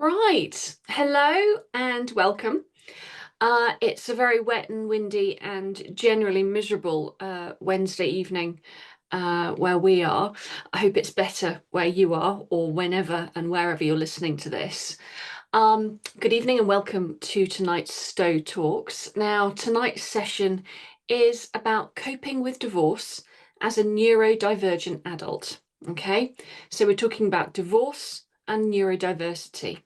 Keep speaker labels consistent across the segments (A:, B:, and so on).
A: Right, hello and welcome. It's a very wet and windy and generally miserable Wednesday evening where we are. I hope it's better where you are or whenever and wherever you're listening to this. Good evening and welcome to tonight's Stowe Talks. Now, tonight's session is about coping with divorce as a neurodivergent adult. Okay, so we're talking about divorce and neurodiversity.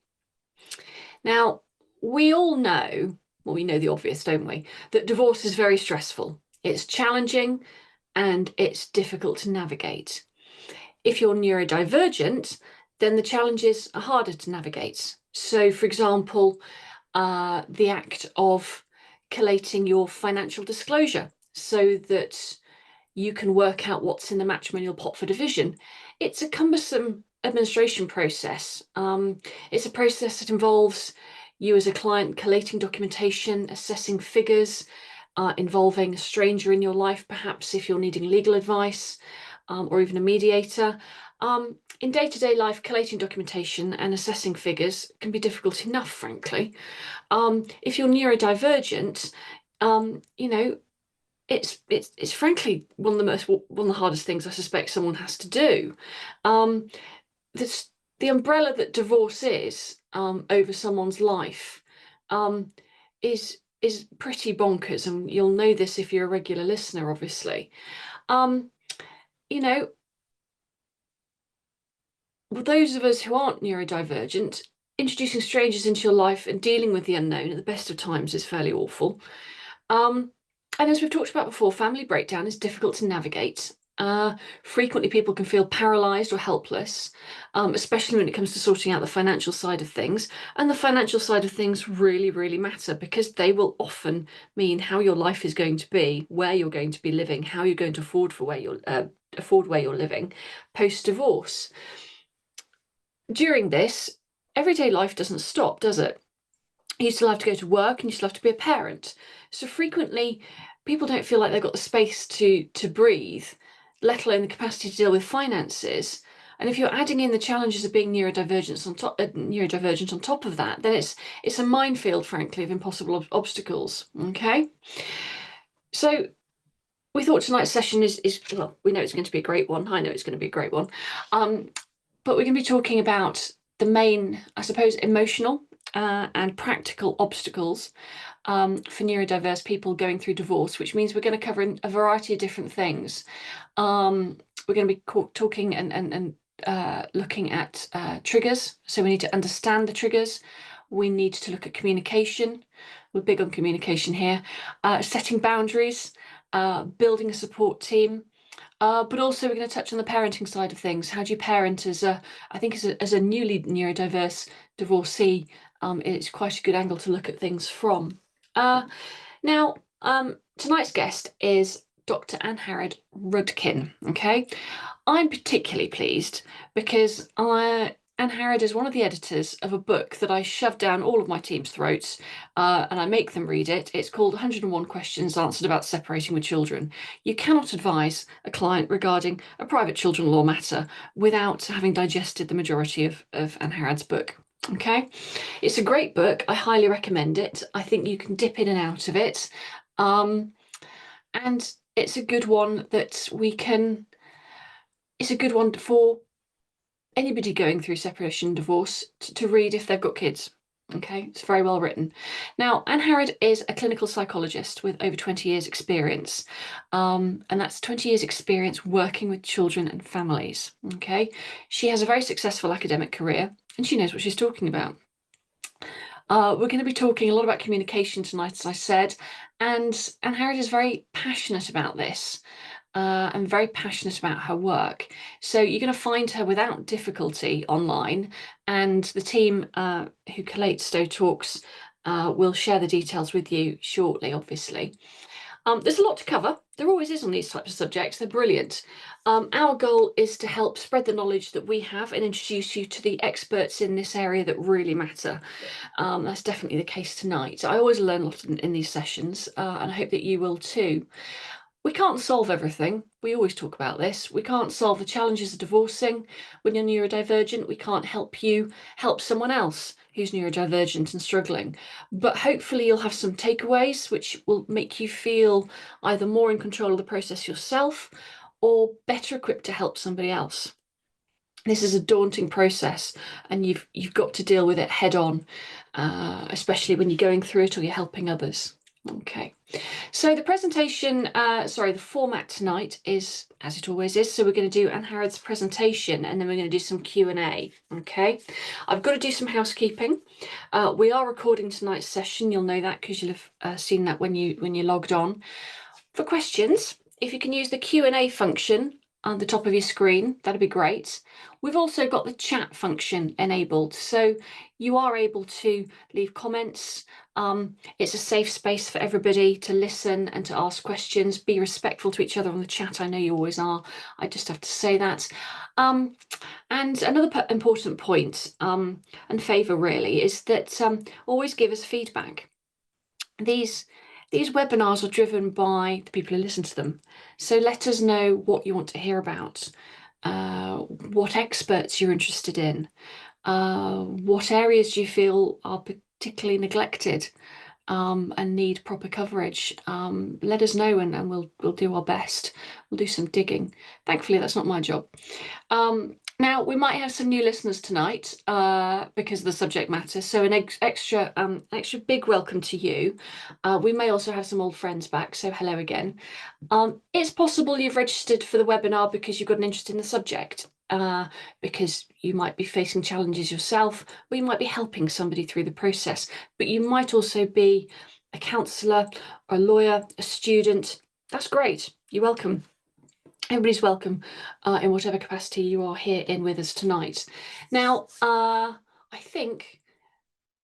A: Now, we all know, well, we know the obvious, don't we, that divorce is very stressful. It's challenging and it's difficult to navigate. If you're neurodivergent, then the challenges are harder to navigate. So, for example, the act of collating your financial disclosure so that you can work out what's in the matrimonial pot for division. It's a cumbersome administration process. It's a process that involves you as a client collating documentation, assessing figures, involving a stranger in your life, perhaps if you're needing legal advice, or even a mediator. In day-to-day life, collating documentation and assessing figures can be difficult enough, frankly. If you're neurodivergent, you know, it's frankly one of the hardest things I suspect someone has to do. This the umbrella that divorce is over someone's life is pretty bonkers, and you'll know this if you're a regular listener, obviously. You know, those of us who aren't neurodivergent, introducing strangers into your life and dealing with the unknown at the best of times is fairly awful. And as we've talked about before, family breakdown is difficult to navigate. Frequently people can feel paralysed or helpless, especially when it comes to sorting out the financial side of things. And the financial side of things really, really matter because they will often mean how your life is going to be, where you're going to be living, how you're going to afford where you're living post-divorce. During this, everyday life doesn't stop, does it? You still have to go to work and you still have to be a parent. So frequently people don't feel like they've got the space to breathe, let alone the capacity to deal with finances. And if you're adding in the challenges of being neurodivergent on top of that, then it's a minefield, frankly, of impossible obstacles. Okay. So we thought tonight's session is well, we know it's going to be a great one. I know it's going to be a great one. But we're going to be talking about the main, I suppose, emotional and practical obstacles for neurodiverse people going through divorce, which means we're going to cover a variety of different things. We're going to be talking and looking at triggers. So we need to understand the triggers. We need to look at communication. We're big on communication here. Setting boundaries, building a support team. But also we're going to touch on the parenting side of things. How do you parent as a newly neurodiverse divorcee? It's quite a good angle to look at things from. Now, tonight's guest is Dr. Angharad Rudkin. Okay, I'm particularly pleased because Angharad is one of the editors of a book that I shove down all of my team's throats, and I make them read it. It's called 101 Questions Answered About Separating with Children. You cannot advise a client regarding a private children law matter without having digested the majority of Angharad's book. Okay, it's a great book. I highly recommend it. I think you can dip in and out of it. And it's a good one that it's a good one for anybody going through separation and divorce to read if they've got kids. Okay, it's very well written. Now, Angharad is a clinical psychologist with over 20 years experience. And that's 20 years experience working with children and families. Okay, she has a very successful academic career and she knows what she's talking about. We're going to be talking a lot about communication tonight, as I said, and Angharad is very passionate about this. And very passionate about her work. So you're going to find her without difficulty online, and the team who collates Stowe Talks will share the details with you shortly, obviously. There's a lot to cover. There always is on these types of subjects. They're brilliant. Our goal is to help spread the knowledge that we have and introduce you to the experts in this area that really matter. That's definitely the case tonight. I always learn a lot in these sessions, and I hope that you will too. We can't solve everything. We always talk about this. We can't solve the challenges of divorcing when you're neurodivergent. We can't help you help someone else who's neurodivergent and struggling. But hopefully you'll have some takeaways which will make you feel either more in control of the process yourself or better equipped to help somebody else. This is a daunting process, and you've got to deal with it head on, especially when you're going through it or you're helping others. Okay. So the presentation, the format tonight is as it always is. So we're going to do Angharad's presentation, and then we're going to do some Q&A. Okay. I've got to do some housekeeping. We are recording tonight's session. You'll know that because you'll have seen that when you logged on. For questions, if you can use the Q&A function on the top of your screen, that'd be great. We've also got the chat function enabled, so you are able to leave comments. It's a safe space for everybody to listen and to ask questions. Be respectful to each other on the chat. I know you always are. I just have to say that. And another important point and favour really is that always give us feedback. These webinars are driven by the people who listen to them. So let us know what you want to hear about, what experts you're interested in, what areas you feel are particularly neglected and need proper coverage. Let us know and we'll do our best. We'll do some digging. Thankfully, that's not my job. Now, we might have some new listeners tonight because of the subject matter, so an extra big welcome to you. We may also have some old friends back, so hello again. It's possible you've registered for the webinar because you've got an interest in the subject, because you might be facing challenges yourself, or you might be helping somebody through the process, but you might also be a counsellor, or a lawyer, a student. That's great. You're welcome. Everybody's welcome in whatever capacity you are here in with us tonight. Now, I think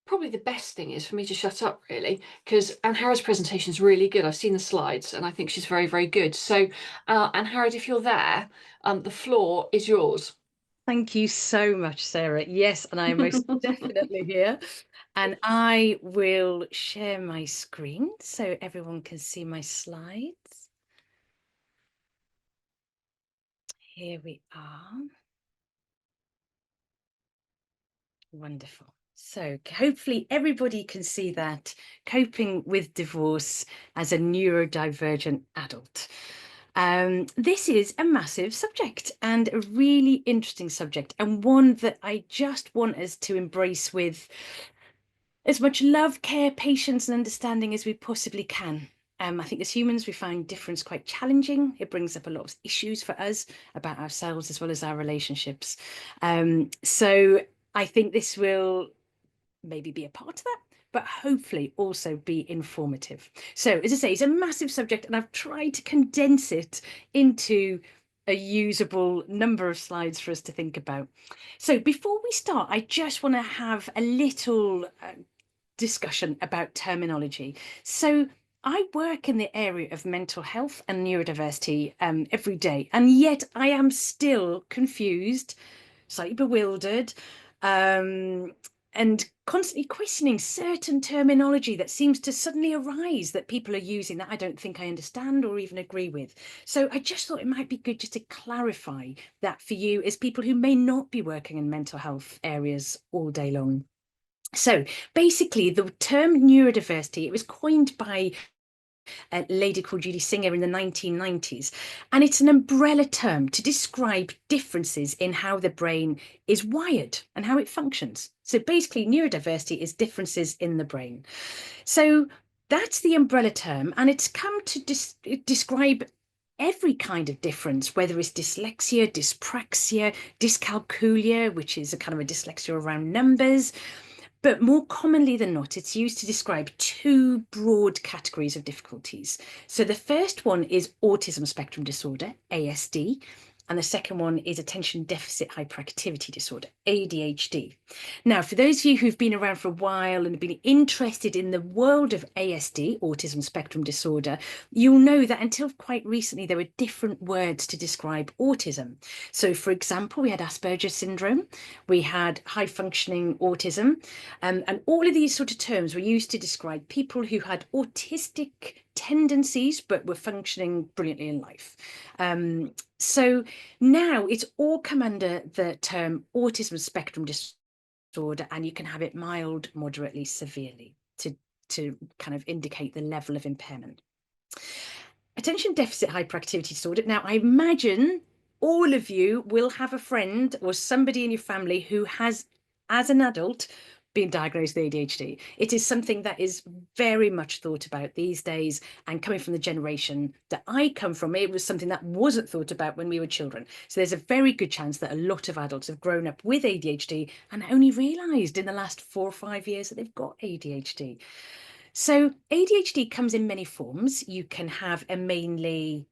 A: probably the best thing is for me to shut up, really, because Angharad's presentation is really good. I've seen the slides and I think she's very, very good. So, Angharad, if you're there, the floor is yours.
B: Thank you so much, Sarah. Yes, and I am most definitely here. And I will share my screen so everyone can see my slides. Here we are. Wonderful. So hopefully everybody can see that coping with divorce as a neurodivergent adult. This is a massive subject and a really interesting subject, and one that I just want us to embrace with as much love, care, patience, and understanding as we possibly can. I think as humans, we find difference quite challenging. It brings up a lot of issues for us about ourselves as well as our relationships. So I think this will maybe be a part of that, but hopefully also be informative. So as I say, it's a massive subject, and I've tried to condense it into a usable number of slides for us to think about. So before we start, I just want to have a little discussion about terminology. So I work in the area of mental health and neurodiversity every day, and yet I am still confused, slightly bewildered, and constantly questioning certain terminology that seems to suddenly arise that people are using that I don't think I understand or even agree with. So I just thought it might be good just to clarify that for you as people who may not be working in mental health areas all day long. So basically, the term neurodiversity, it was coined by a lady called Judy Singer in the 1990s. And it's an umbrella term to describe differences in how the brain is wired and how it functions. So basically, neurodiversity is differences in the brain. So that's the umbrella term. And it's come to describe every kind of difference, whether it's dyslexia, dyspraxia, dyscalculia, which is a kind of a dyslexia around numbers. But more commonly than not, it's used to describe two broad categories of difficulties. So the first one is autism spectrum disorder, ASD, and the second one is attention deficit hyperactivity disorder, ADHD. Now, for those of you who've been around for a while and have been interested in the world of ASD, autism spectrum disorder, you'll know that until quite recently, there were different words to describe autism. So, for example, we had Asperger's syndrome, we had high functioning autism, and all of these sort of terms were used to describe people who had autistic tendencies, but were functioning brilliantly in life. So now it's all come under the term autism spectrum disorder, and you can have it mild, moderately, severely to kind of indicate the level of impairment. Attention deficit hyperactivity disorder. Now, I imagine all of you will have a friend or somebody in your family who has, as an adult, been diagnosed with ADHD. It is something that is very much thought about these days, and coming from the generation that I come from, it was something that wasn't thought about when we were children. So there's a very good chance that a lot of adults have grown up with ADHD and only realised in the last 4 or 5 years that they've got ADHD. So ADHD comes in many forms. You can have a mainly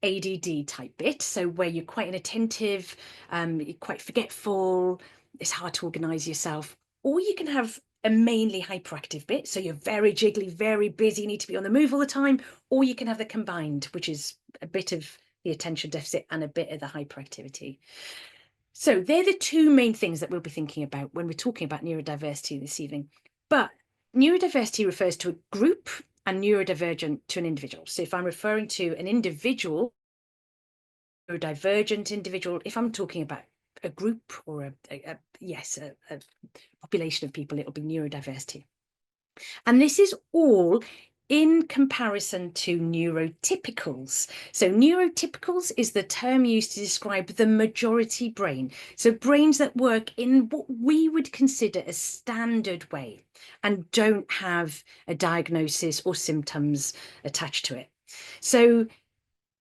B: ADD type bit, so where you're quite inattentive, you're quite forgetful, it's hard to organise yourself. Or you can have a mainly hyperactive bit, so you're very jiggly, very busy, need to be on the move all the time. Or you can have the combined, which is a bit of the attention deficit and a bit of the hyperactivity. So they're the two main things that we'll be thinking about when we're talking about neurodiversity this evening. But neurodiversity refers to a group and neurodivergent to an individual. So if I'm referring to an individual, neurodivergent individual, if I'm talking about a group or a population of people, it'll be neurodiversity. And this is all in comparison to neurotypicals. So neurotypicals is the term used to describe the majority brain. So brains that work in what we would consider a standard way and don't have a diagnosis or symptoms attached to it. So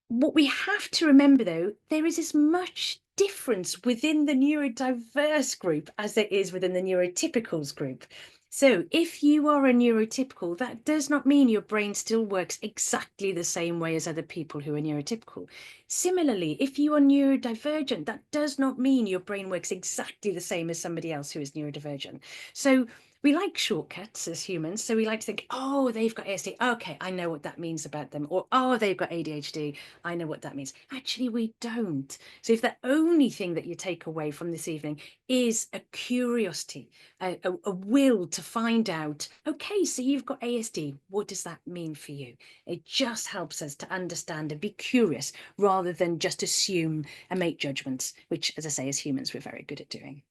B: what we have to remember, though, there is as much difference within the neurodiverse group as there is within the neurotypicals group. So if you are a neurotypical, that does not mean your brain still works exactly the same way as other people who are neurotypical. Similarly, if you are neurodivergent, that does not mean your brain works exactly the same as somebody else who is neurodivergent. So we like shortcuts as humans. So we like to think, oh, they've got ASD. Okay, I know what that means about them. Or, oh, they've got ADHD. I know what that means. Actually, we don't. So if the only thing that you take away from this evening is a curiosity, a will to find out, okay, so you've got ASD. What does that mean for you? It just helps us to understand and be curious rather than just assume and make judgments, which, as I say, as humans, we're very good at doing.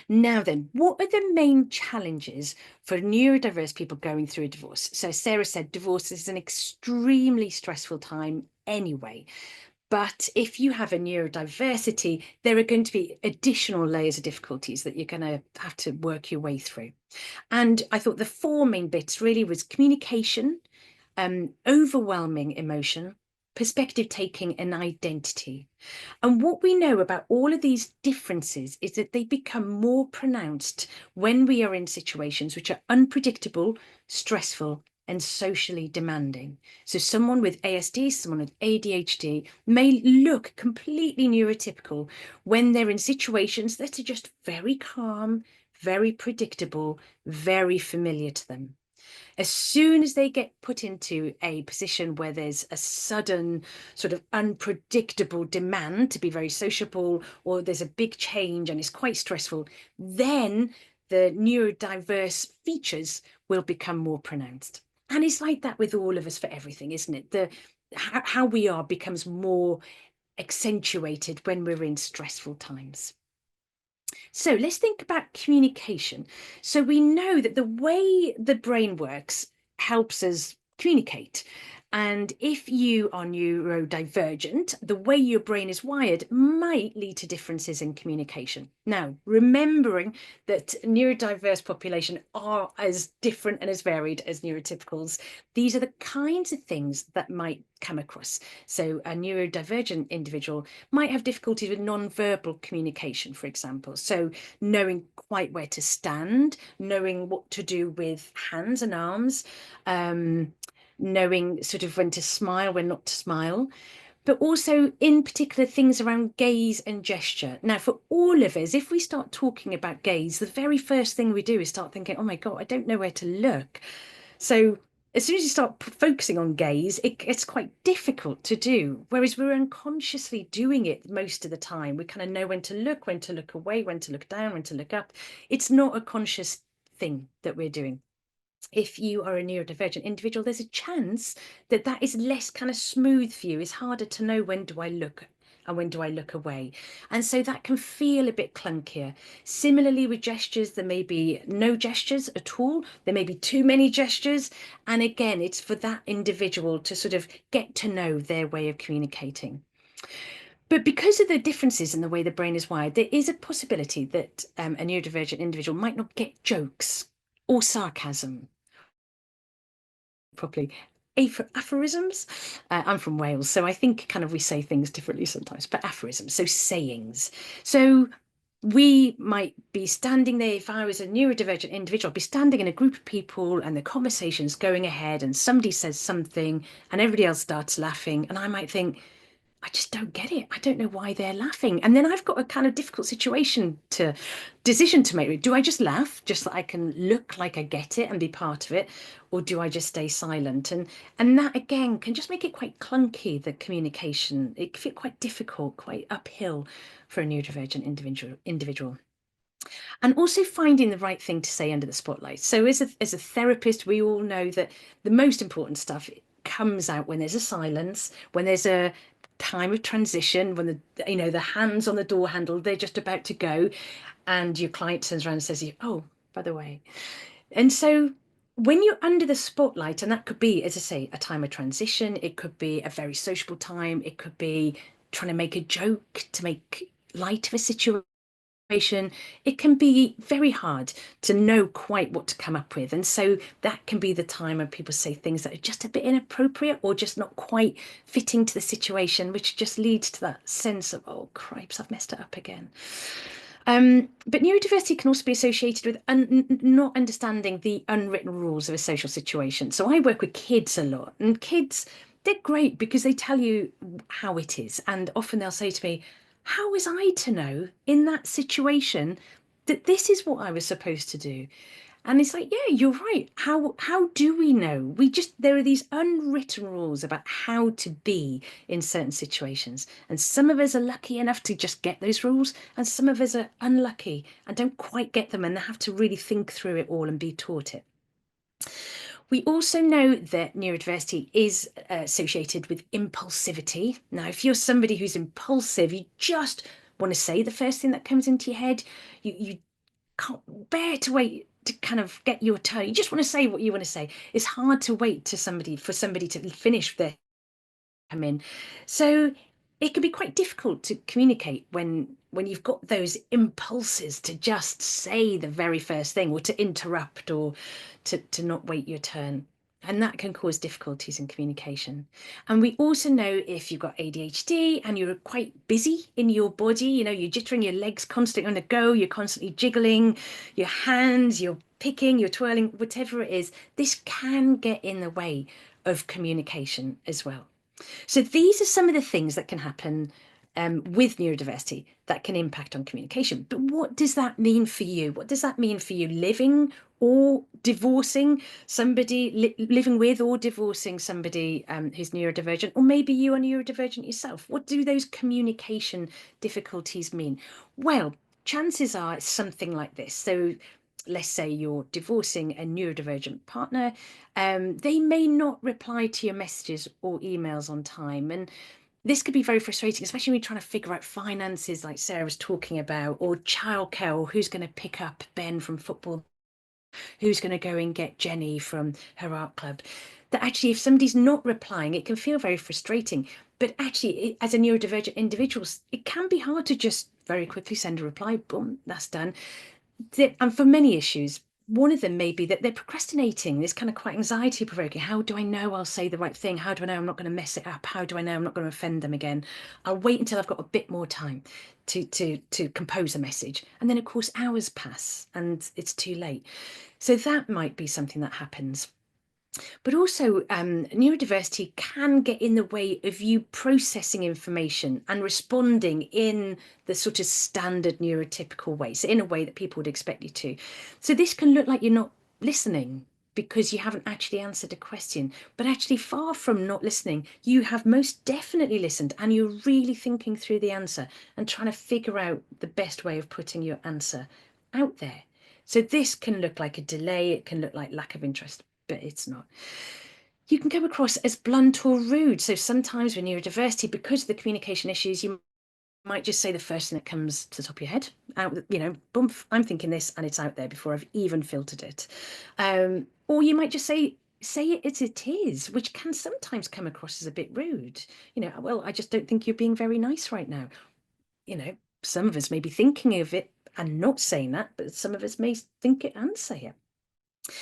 B: Now then, what are the main challenges for neurodiverse people going through a divorce? So Sarah said divorce is an extremely stressful time anyway. But if you have a neurodiversity, there are going to be additional layers of difficulties that you're going to have to work your way through. And I thought the 4 main bits really was communication, overwhelming emotion, perspective taking, and identity. And what we know about all of these differences is that they become more pronounced when we are in situations which are unpredictable, stressful, and socially demanding. So someone with ASD, someone with ADHD may look completely neurotypical when they're in situations that are just very calm, very predictable, very familiar to them. As soon as they get put into a position where there's a sudden sort of unpredictable demand to be very sociable, or there's a big change and it's quite stressful, then the neurodiverse features will become more pronounced. And it's like that with all of us for everything, isn't it? How we are becomes more accentuated when we're in stressful times. So let's think about communication. So we know that the way the brain works helps us communicate. And if you are neurodivergent, the way your brain is wired might lead to differences in communication. Now, remembering that neurodiverse population are as different and as varied as neurotypicals, these are the kinds of things that might come across. So a neurodivergent individual might have difficulties with non-verbal communication, for example. So knowing quite where to stand, knowing what to do with hands and arms, knowing sort of when to smile, when not to smile, but also in particular things around gaze and gesture. Now, for all of us, if we start talking about gaze, the very first thing we do is start thinking, oh my God, I don't know where to look. So as soon as you start focusing on gaze, it's quite difficult to do, whereas we're unconsciously doing it most of the time. We kind of know when to look away, when to look down, when to look up. It's not a conscious thing that we're doing. if you are a neurodivergent individual, there's a chance that that is less kind of smooth for you. It's harder to know, when do I look and when do I look away? And so that can feel a bit clunkier. Similarly with gestures, there may be no gestures at all. There may be too many gestures. And again, it's for that individual to sort of get to know their way of communicating. But because of the differences in the way the brain is wired, there is a possibility that a neurodivergent individual might not get jokes or sarcasm properly. Aphorisms. I'm from Wales, so I think kind of we say things differently sometimes, but aphorisms, so sayings. So we might be standing there. If I was a neurodivergent individual, I'd be standing in a group of people and the conversation's going ahead and somebody says something and everybody else starts laughing. And I might think, I just don't get it. I don't know why they're laughing. And then I've got a kind of difficult decision to make. Do I just laugh just so I can look like I get it and be part of it? Or do I just stay silent? And that again can just make it quite clunky, the communication. It can feel quite difficult, quite uphill for a neurodivergent individual. And also finding the right thing to say under the spotlight. So as a therapist, we all know that the most important stuff comes out when there's a silence, when there's a time of transition, when the hands on the door handle, they're just about to go, and your client turns around and says, "Oh, by the way." And so when you're under the spotlight, and that could be, as I say, a time of transition, it could be a very sociable time, it could be trying to make a joke to make light of a situation, it can be very hard to know quite what to come up with. And so that can be the time when people say things that are just a bit inappropriate or just not quite fitting to the situation, which just leads to that sense of, oh, cripes, I've messed it up again. But neurodiversity can also be associated with not understanding the unwritten rules of a social situation. So I work with kids a lot, and kids, they're great because they tell you how it is. And often they'll say to me, how was I to know in that situation that this is what I was supposed to do? And it's like, yeah, you're right. How do we know? There are these unwritten rules about how to be in certain situations. And some of us are lucky enough to just get those rules, and some of us are unlucky and don't quite get them and they have to really think through it all and be taught it. We also know that neurodiversity is associated with impulsivity. Now, if you're somebody who's impulsive, you just want to say the first thing that comes into your head. You can't bear to wait to kind of get your turn. You just want to say what you want to say. It's hard to wait for somebody to finish their come in. So it can be quite difficult to communicate when you've got those impulses to just say the very first thing, or to interrupt, or to not wait your turn. And that can cause difficulties in communication. And we also know if you've got ADHD and you're quite busy in your body, you're jittering, your legs constantly on the go, you're constantly jiggling, your hands, you're picking, you're twirling, whatever it is, this can get in the way of communication as well. So these are some of the things that can happen with neurodiversity that can impact on communication. But what does that mean for you? What does that mean for you living or divorcing somebody, living with or divorcing somebody who's neurodivergent, or maybe you are neurodivergent yourself? What do those communication difficulties mean? Well, chances are it's something like this. So let's say you're divorcing a neurodivergent partner, they may not reply to your messages or emails on time. And this could be very frustrating, especially when you're trying to figure out finances, like Sarah was talking about, or childcare, or who's going to pick up Ben from football, who's going to go and get Jenny from her art club. That actually, if somebody's not replying, it can feel very frustrating. But actually, as a neurodivergent individual, it can be hard to just very quickly send a reply, boom, that's done. And for many issues, one of them may be that they're procrastinating. This kind of quite anxiety provoking. How do I know I'll say the right thing? How do I know I'm not going to mess it up? How do I know I'm not going to offend them again? I'll wait until I've got a bit more time to compose a message. And then, of course, hours pass and it's too late. So that might be something that happens. But also, neurodiversity can get in the way of you processing information and responding in the sort of standard neurotypical way, so in a way that people would expect you to. So this can look like you're not listening because you haven't actually answered a question, but actually, far from not listening, you have most definitely listened and you're really thinking through the answer and trying to figure out the best way of putting your answer out there. So this can look like a delay, it can look like lack of interest, but it's not. You can come across as blunt or rude. So sometimes when you're a diversity, because of the communication issues, you might just say the first thing that comes to the top of your head. Out, boom, I'm thinking this, and it's out there before I've even filtered it. Or you might just say it as it is, which can sometimes come across as a bit rude. Well, I just don't think you're being very nice right now. Some of us may be thinking of it and not saying that, but some of us may think it and say it.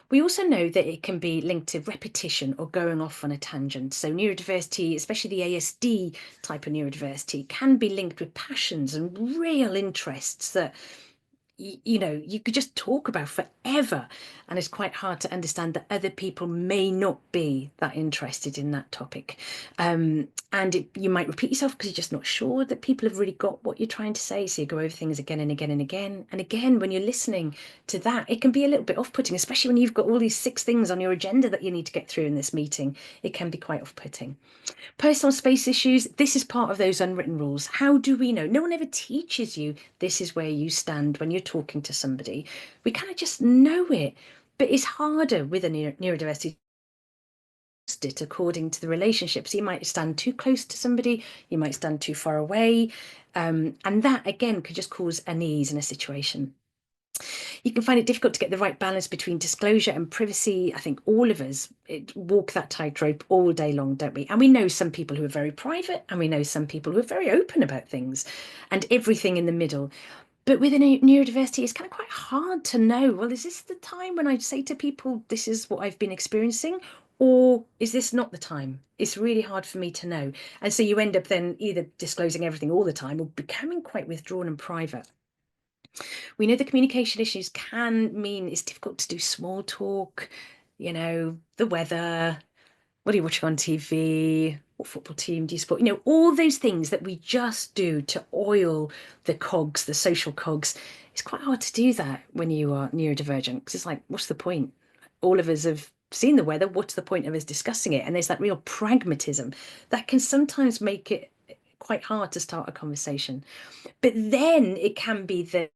B: We also know that it can be linked to repetition or going off on a tangent. So neurodiversity, especially the ASD type of neurodiversity, can be linked with passions and real interests that you could just talk about forever, and it's quite hard to understand that other people may not be that interested in that topic, and you might repeat yourself because you're just not sure that people have really got what you're trying to say, so you go over things again and again and again and again. When you're listening to that, it can be a little bit off-putting, especially when you've got all these 6 things on your agenda that you need to get through in this meeting. It can be quite off-putting. Personal space issues, this is part of those unwritten rules. How do we know? No one ever teaches you this is where you stand when you're talking to somebody. We kind of just know it, but it's harder with a neurodiversity it according to the relationships. You might stand too close to somebody, you might stand too far away, and that again could just cause unease in a situation. You can find it difficult to get the right balance between disclosure and privacy. I think all of us walk that tightrope all day long, don't we? And we know some people who are very private, and we know some people who are very open about things, and everything in the middle. But with a neurodiversity, it's kind of quite hard to know, well, is this the time when I say to people, this is what I've been experiencing? Or is this not the time? It's really hard for me to know. And so you end up then either disclosing everything all the time or becoming quite withdrawn and private. We know the communication issues can mean it's difficult to do small talk, the weather, what are you watching on TV, what football team do you support, all those things that we just do to oil the cogs, the social cogs. It's quite hard to do that when you are neurodivergent, because it's like, what's the point? All of us have seen the weather, what's the point of us discussing it? And there's that real pragmatism that can sometimes make it quite hard to start a conversation. But then it can be that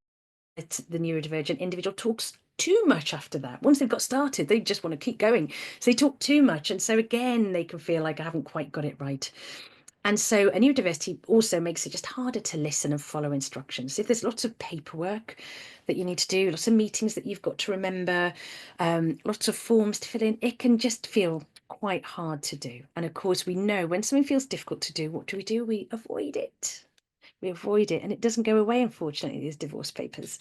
B: the neurodivergent individual talks too much after that. Once they've got started, they just want to keep going. So they talk too much. And so again, they can feel like I haven't quite got it right. And so a neurodiversity also makes it just harder to listen and follow instructions. If there's lots of paperwork that you need to do, lots of meetings that you've got to remember, lots of forms to fill in, it can just feel quite hard to do. And of course, we know when something feels difficult to do, what do? We avoid it. We avoid it, and it doesn't go away, unfortunately, these divorce papers.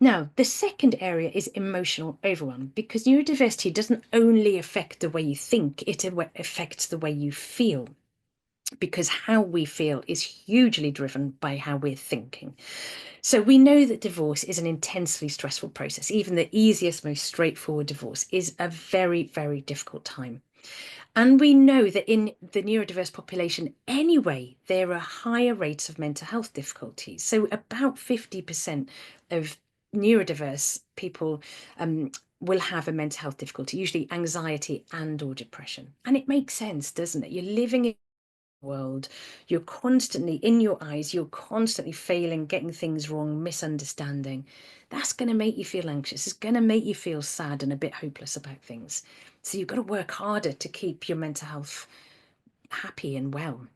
B: Now, the second area is emotional overwhelm, because neurodiversity doesn't only affect the way you think, it affects the way you feel, because how we feel is hugely driven by how we're thinking. So we know that divorce is an intensely stressful process. Even the easiest, most straightforward divorce is a very, very difficult time. And we know that in the neurodiverse population anyway, there are higher rates of mental health difficulties. So about 50% of neurodiverse people will have a mental health difficulty, usually anxiety and or depression. And it makes sense, doesn't it? You're living in a world, you're constantly, in your eyes, you're constantly failing, getting things wrong, misunderstanding. That's going to make you feel anxious. It's going to make you feel sad and a bit hopeless about things. So you've got to work harder to keep your mental health happy and well.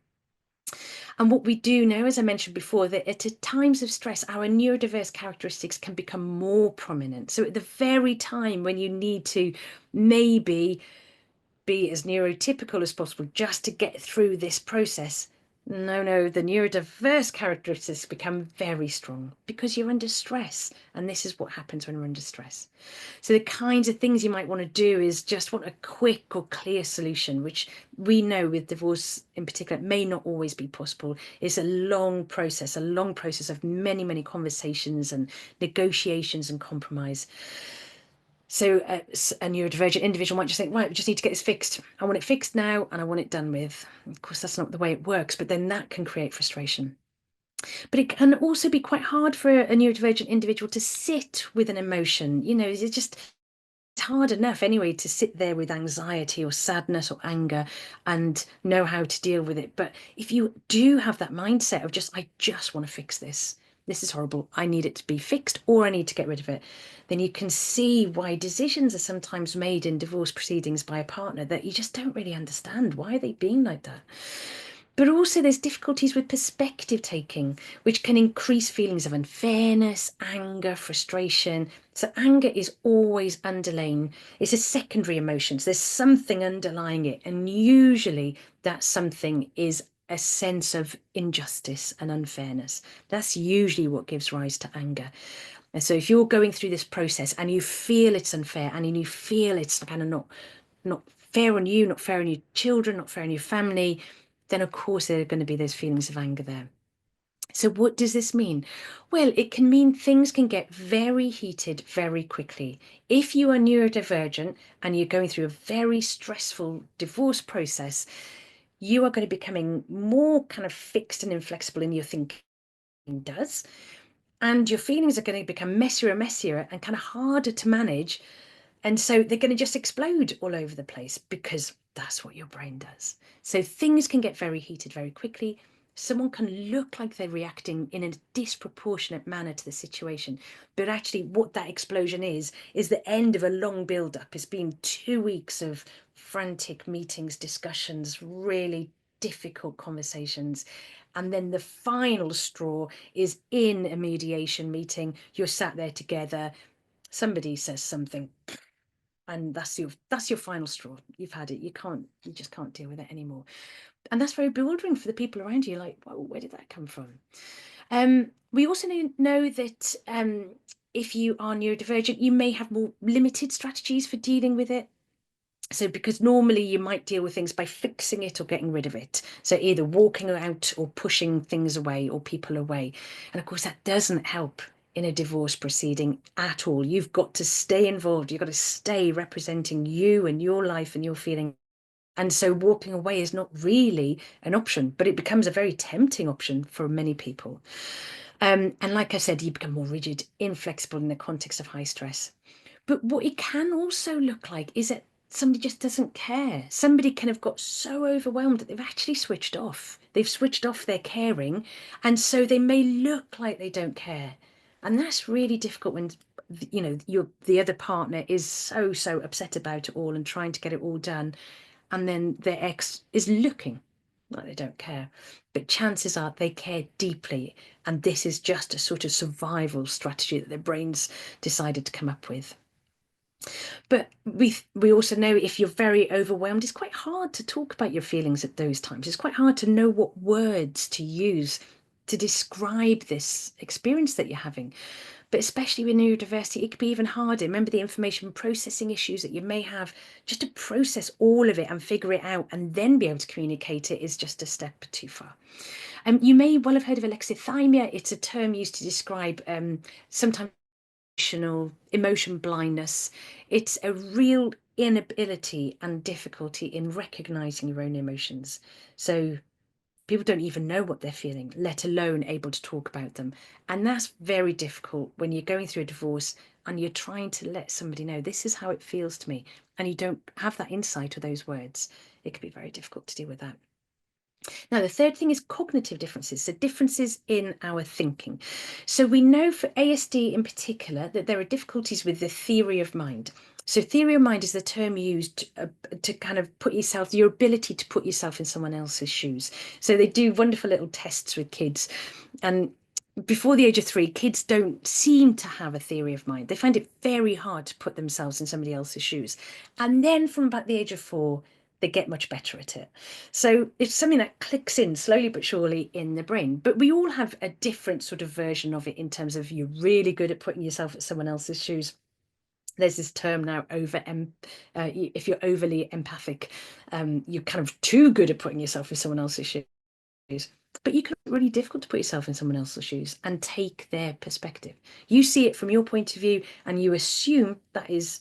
B: And what we do know, as I mentioned before, that at times of stress, our neurodiverse characteristics can become more prominent. So at the very time when you need to maybe be as neurotypical as possible just to get through this process, no, the neurodiverse characteristics become very strong because you're under stress. And this is what happens when we're under stress. So the kinds of things you might want to do is just want a quick or clear solution, which we know with divorce in particular may not always be possible. It's a long process of many, many conversations and negotiations and compromise. So a neurodivergent individual might just think, right, we just need to get this fixed. I want it fixed now and I want it done with. Of course, that's not the way it works, but then that can create frustration. But it can also be quite hard for a neurodivergent individual to sit with an emotion. It's hard enough anyway to sit there with anxiety or sadness or anger and know how to deal with it. But if you do have that mindset of I just want to fix this, this is horrible, I need it to be fixed, or I need to get rid of it, then you can see why decisions are sometimes made in divorce proceedings by a partner that you just don't really understand. Why are they being like that? But also, there's difficulties with perspective taking, which can increase feelings of unfairness, anger, frustration. So, anger is always underlying, it's a secondary emotion. So, there's something underlying it. And usually, that something is a sense of injustice and unfairness. That's usually what gives rise to anger. And so, if you're going through this process and you feel it's unfair and you feel it's kind of not fair on you, not fair on your children, not fair on your family, then of course there are going to be those feelings of anger there. So what does this mean? Well, it can mean things can get very heated very quickly. If you are neurodivergent and you're going through a very stressful divorce process, you are going to be becoming more kind of fixed and inflexible in your thinking does. And your feelings are going to become messier and messier and kind of harder to manage. And so they're going to just explode all over the place because that's what your brain does. So things can get very heated very quickly. Someone can look like they're reacting in a disproportionate manner to the situation. But actually, what that explosion is the end of a long build-up. It's been 2 weeks of frantic meetings, discussions, really difficult conversations. And then the final straw is in a mediation meeting. You're sat there together. Somebody says something, and that's your final straw. You've had it. You just can't deal with it anymore. And that's very bewildering for the people around you. Like, whoa, where did that come from? We also know that if you are neurodivergent, you may have more limited strategies for dealing with it. So because normally you might deal with things by fixing it or getting rid of it. So either walking out or pushing things away or people away. And of course, that doesn't help in a divorce proceeding at all. You've got to stay involved. You've got to stay representing you and your life and your feeling. And so walking away is not really an option, but it becomes a very tempting option for many people. And like I said, you become more rigid, inflexible in the context of high stress. But what it can also look like is that somebody just doesn't care. Somebody can have got so overwhelmed that they've actually switched off. They've switched off their caring. And so they may look like they don't care. And that's really difficult when, the other partner is so upset about it all and trying to get it all done. And then their ex is looking like they don't care. But chances are they care deeply. And this is just a sort of survival strategy that their brains decided to come up with. But we also know if you're very overwhelmed, it's quite hard to talk about your feelings at those times. It's quite hard to know what words to use to describe this experience that you're having. But especially with neurodiversity, it could be even harder. Remember the information processing issues that you may have. Just to process all of it and figure it out and then be able to communicate it is just a step too far. You may well have heard of alexithymia. It's a term used to describe sometimes emotion blindness. It's a real inability and difficulty in recognizing your own emotions. So people don't even know what they're feeling, let alone able to talk about them. And that's very difficult when you're going through a divorce and you're trying to let somebody know this is how it feels to me, and you don't have that insight or those words. It can be very difficult to deal with that. Now, the third thing is cognitive differences, so differences in our thinking. So we know for ASD in particular that there are difficulties with the theory of mind. So theory of mind is the term used to kind of put yourself, your ability to put yourself in someone else's shoes. So they do wonderful little tests with kids. And before the age of 3, kids don't seem to have a theory of mind. They find it very hard to put themselves in somebody else's shoes. And then from about the age of 4, they get much better at it. So it's something that clicks in slowly but surely in the brain. But we all have a different sort of version of it in terms of you're really good at putting yourself in someone else's shoes. There's this term now if you're overly empathic, you're kind of too good at putting yourself in someone else's shoes. But you can be really difficult to put yourself in someone else's shoes and take their perspective. You see it from your point of view and you assume that is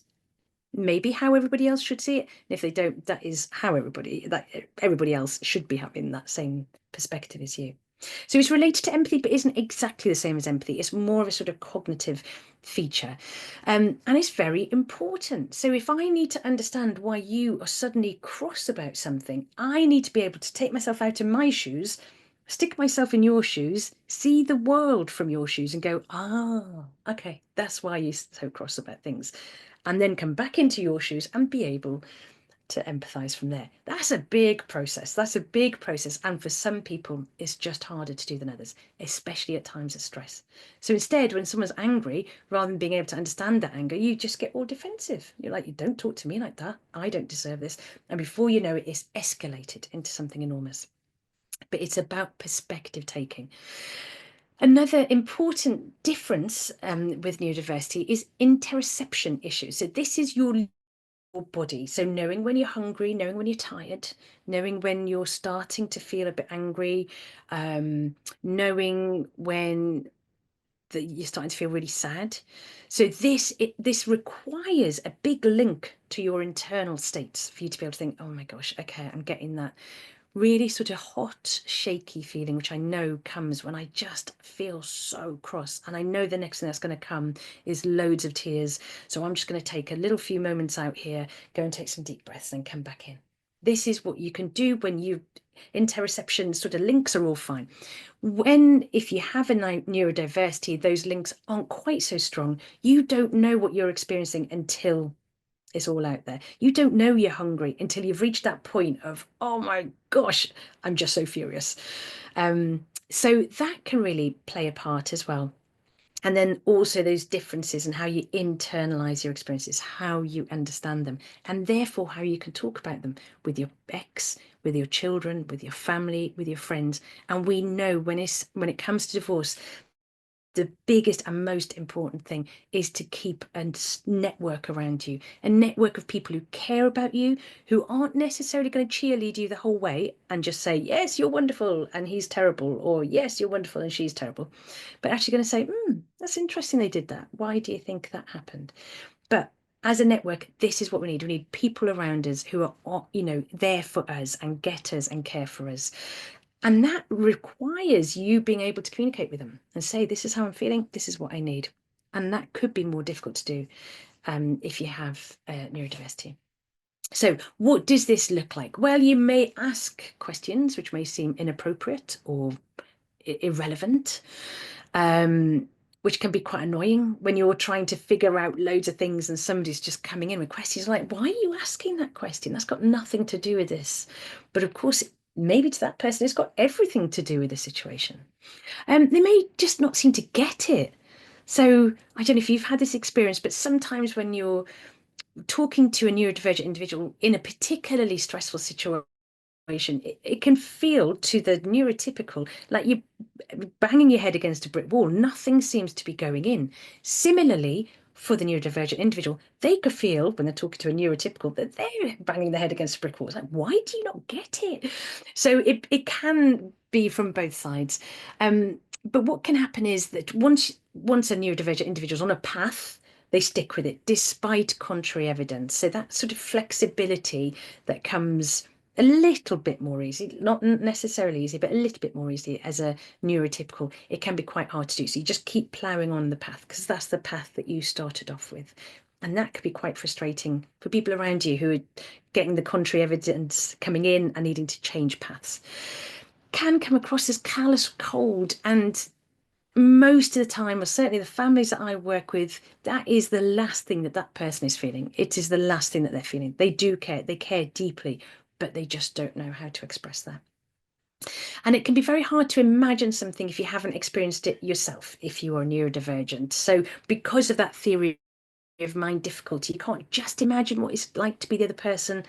B: maybe how everybody else should see it. And if they don't, that is how everybody else should be having that same perspective as you. So it's related to empathy, but isn't exactly the same as empathy. It's more of a sort of cognitive feature. And it's very important. So if I need to understand why you are suddenly cross about something, I need to be able to take myself out of my shoes stick myself in your shoes, see the world from your shoes and go, ah, okay, that's why you're so cross about things. And then come back into your shoes and be able to empathize from there. That's a big process. That's a big process. And for some people, it's just harder to do than others, especially at times of stress. So instead, when someone's angry, rather than being able to understand that anger, you just get all defensive. You're like, you don't talk to me like that. I don't deserve this. And before you know it, it's escalated into something enormous. But it's about perspective taking. Another important difference with neurodiversity is interoception issues. So this is your body. So knowing when you're hungry, knowing when you're tired, knowing when you're starting to feel a bit angry, knowing when you're starting to feel really sad. So this requires a big link to your internal states for you to be able to think, oh my gosh, okay, I'm getting that really sort of hot, shaky feeling, which I know comes when I just feel so cross. And I know the next thing that's going to come is loads of tears. So I'm just going to take a little few moments out here, go and take some deep breaths and come back in. This is what you can do when you interoception sort of links are all fine. If you have a neurodiversity, those links aren't quite so strong. You don't know what you're experiencing until it's all out there. You don't know you're hungry until you've reached that point of, oh my gosh, I'm just so furious. So that can really play a part as well. And then also those differences and how you internalize your experiences, how you understand them, and therefore how you can talk about them with your ex, with your children, with your family, with your friends. And we know when it comes to divorce, the biggest and most important thing is to keep a network around you, a network of people who care about you, who aren't necessarily going to cheerlead you the whole way and just say, yes, you're wonderful and he's terrible, or yes, you're wonderful and she's terrible, but actually going to say, that's interesting they did that. Why do you think that happened? But as a network, this is what we need. We need people around us who are, there for us and get us and care for us. And that requires you being able to communicate with them and say, this is how I'm feeling, this is what I need. And that could be more difficult to do if you have neurodiversity. So what does this look like? Well, you may ask questions which may seem inappropriate or irrelevant, which can be quite annoying when you're trying to figure out loads of things and somebody's just coming in with questions like, why are you asking that question? That's got nothing to do with this. But of course, maybe to that person, it's got everything to do with the situation. They may just not seem to get it. So I don't know if you've had this experience, but sometimes when you're talking to a neurodivergent individual in a particularly stressful situation, it can feel to the neurotypical like you're banging your head against a brick wall. Nothing seems to be going in. Similarly, for the neurodivergent individual, they could feel when they're talking to a neurotypical that they're banging their head against a brick wall. It's like, why do you not get it? So it can be from both sides. But what can happen is that once a neurodivergent individual's on a path, they stick with it despite contrary evidence. So that sort of flexibility that comes a little bit more easy, not necessarily easy, but a little bit more easy as a neurotypical, it can be quite hard to do. So you just keep ploughing on the path because that's the path that you started off with. And that could be quite frustrating for people around you who are getting the contrary evidence coming in and needing to change paths. Can come across as callous, cold, and most of the time, or certainly the families that I work with, that is the last thing that person is feeling. It is the last thing that they're feeling. They do care, they care deeply, but they just don't know how to express that. And it can be very hard to imagine something if you haven't experienced it yourself, if you are neurodivergent. So because of that theory of mind difficulty, you can't just imagine what it's like to be the other person.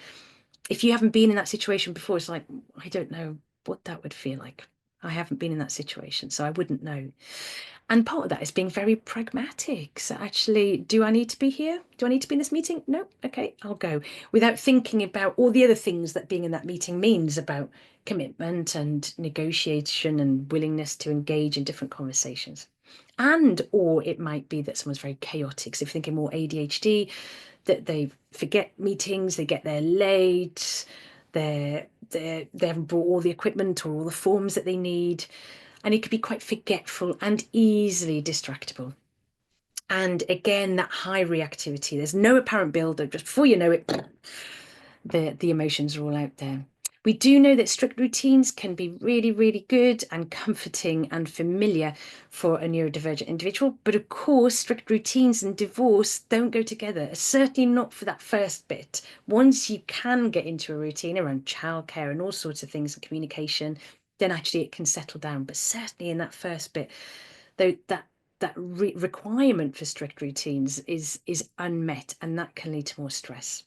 B: If you haven't been in that situation before, it's like, I don't know what that would feel like. I haven't been in that situation, so I wouldn't know. And part of that is being very pragmatic. So actually, do I need to be here? Do I need to be in this meeting? No. Okay, I'll go. Without thinking about all the other things that being in that meeting means about commitment and negotiation and willingness to engage in different conversations. Or it might be that someone's very chaotic. So if you're thinking more ADHD, that they forget meetings, they get there late, they haven't brought all the equipment or all the forms that they need. And it could be quite forgetful and easily distractible. And again, that high reactivity, there's no apparent build-up, just before you know it, the emotions are all out there. We do know that strict routines can be really, really good and comforting and familiar for a neurodivergent individual. But of course, strict routines and divorce don't go together, certainly not for that first bit. Once you can get into a routine around childcare and all sorts of things and communication, then actually it can settle down. But certainly in that first bit, though, that requirement for strict routines is unmet, and that can lead to more stress.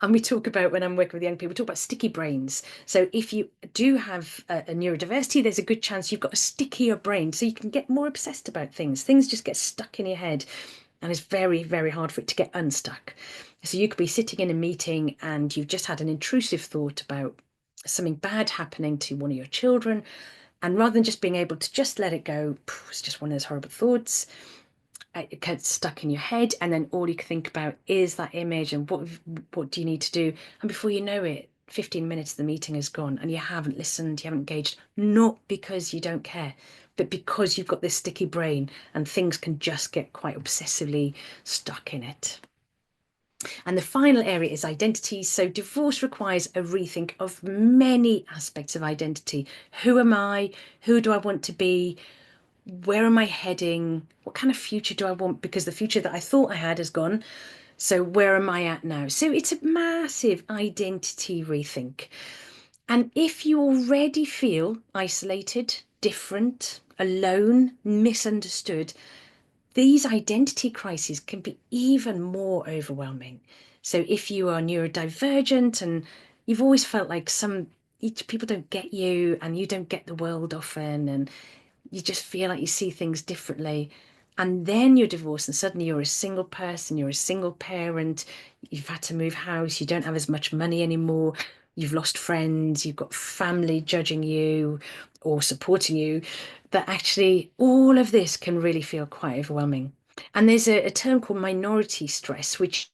B: And we talk about, when I'm working with young people, we talk about sticky brains. So if you do have a neurodiversity, there's a good chance you've got a stickier brain, so you can get more obsessed about things. Things just get stuck in your head, and it's very, very hard for it to get unstuck. So you could be sitting in a meeting and you've just had an intrusive thought about something bad happening to one of your children. And rather than just being able to just let it go, it's just one of those horrible thoughts, it gets stuck in your head, and then all you can think about is that image and what do you need to do. And before you know it, 15 minutes of the meeting is gone and you haven't listened, you haven't engaged, not because you don't care, but because you've got this sticky brain and things can just get quite obsessively stuck in it. And the final area is identity. So divorce requires a rethink of many aspects of identity. Who am I? Who do I want to be? Where am I heading? What kind of future do I want? Because the future that I thought I had is gone. So where am I at now? So it's a massive identity rethink. And if you already feel isolated, different, alone, misunderstood, these identity crises can be even more overwhelming. So if you are neurodivergent and you've always felt like people don't get you and you don't get the world often, and you just feel like you see things differently, and then you're divorced and suddenly you're a single person, you're a single parent, you've had to move house, you don't have as much money anymore, you've lost friends, you've got family judging you or supporting you, that actually all of this can really feel quite overwhelming. And there's a term called minority stress, which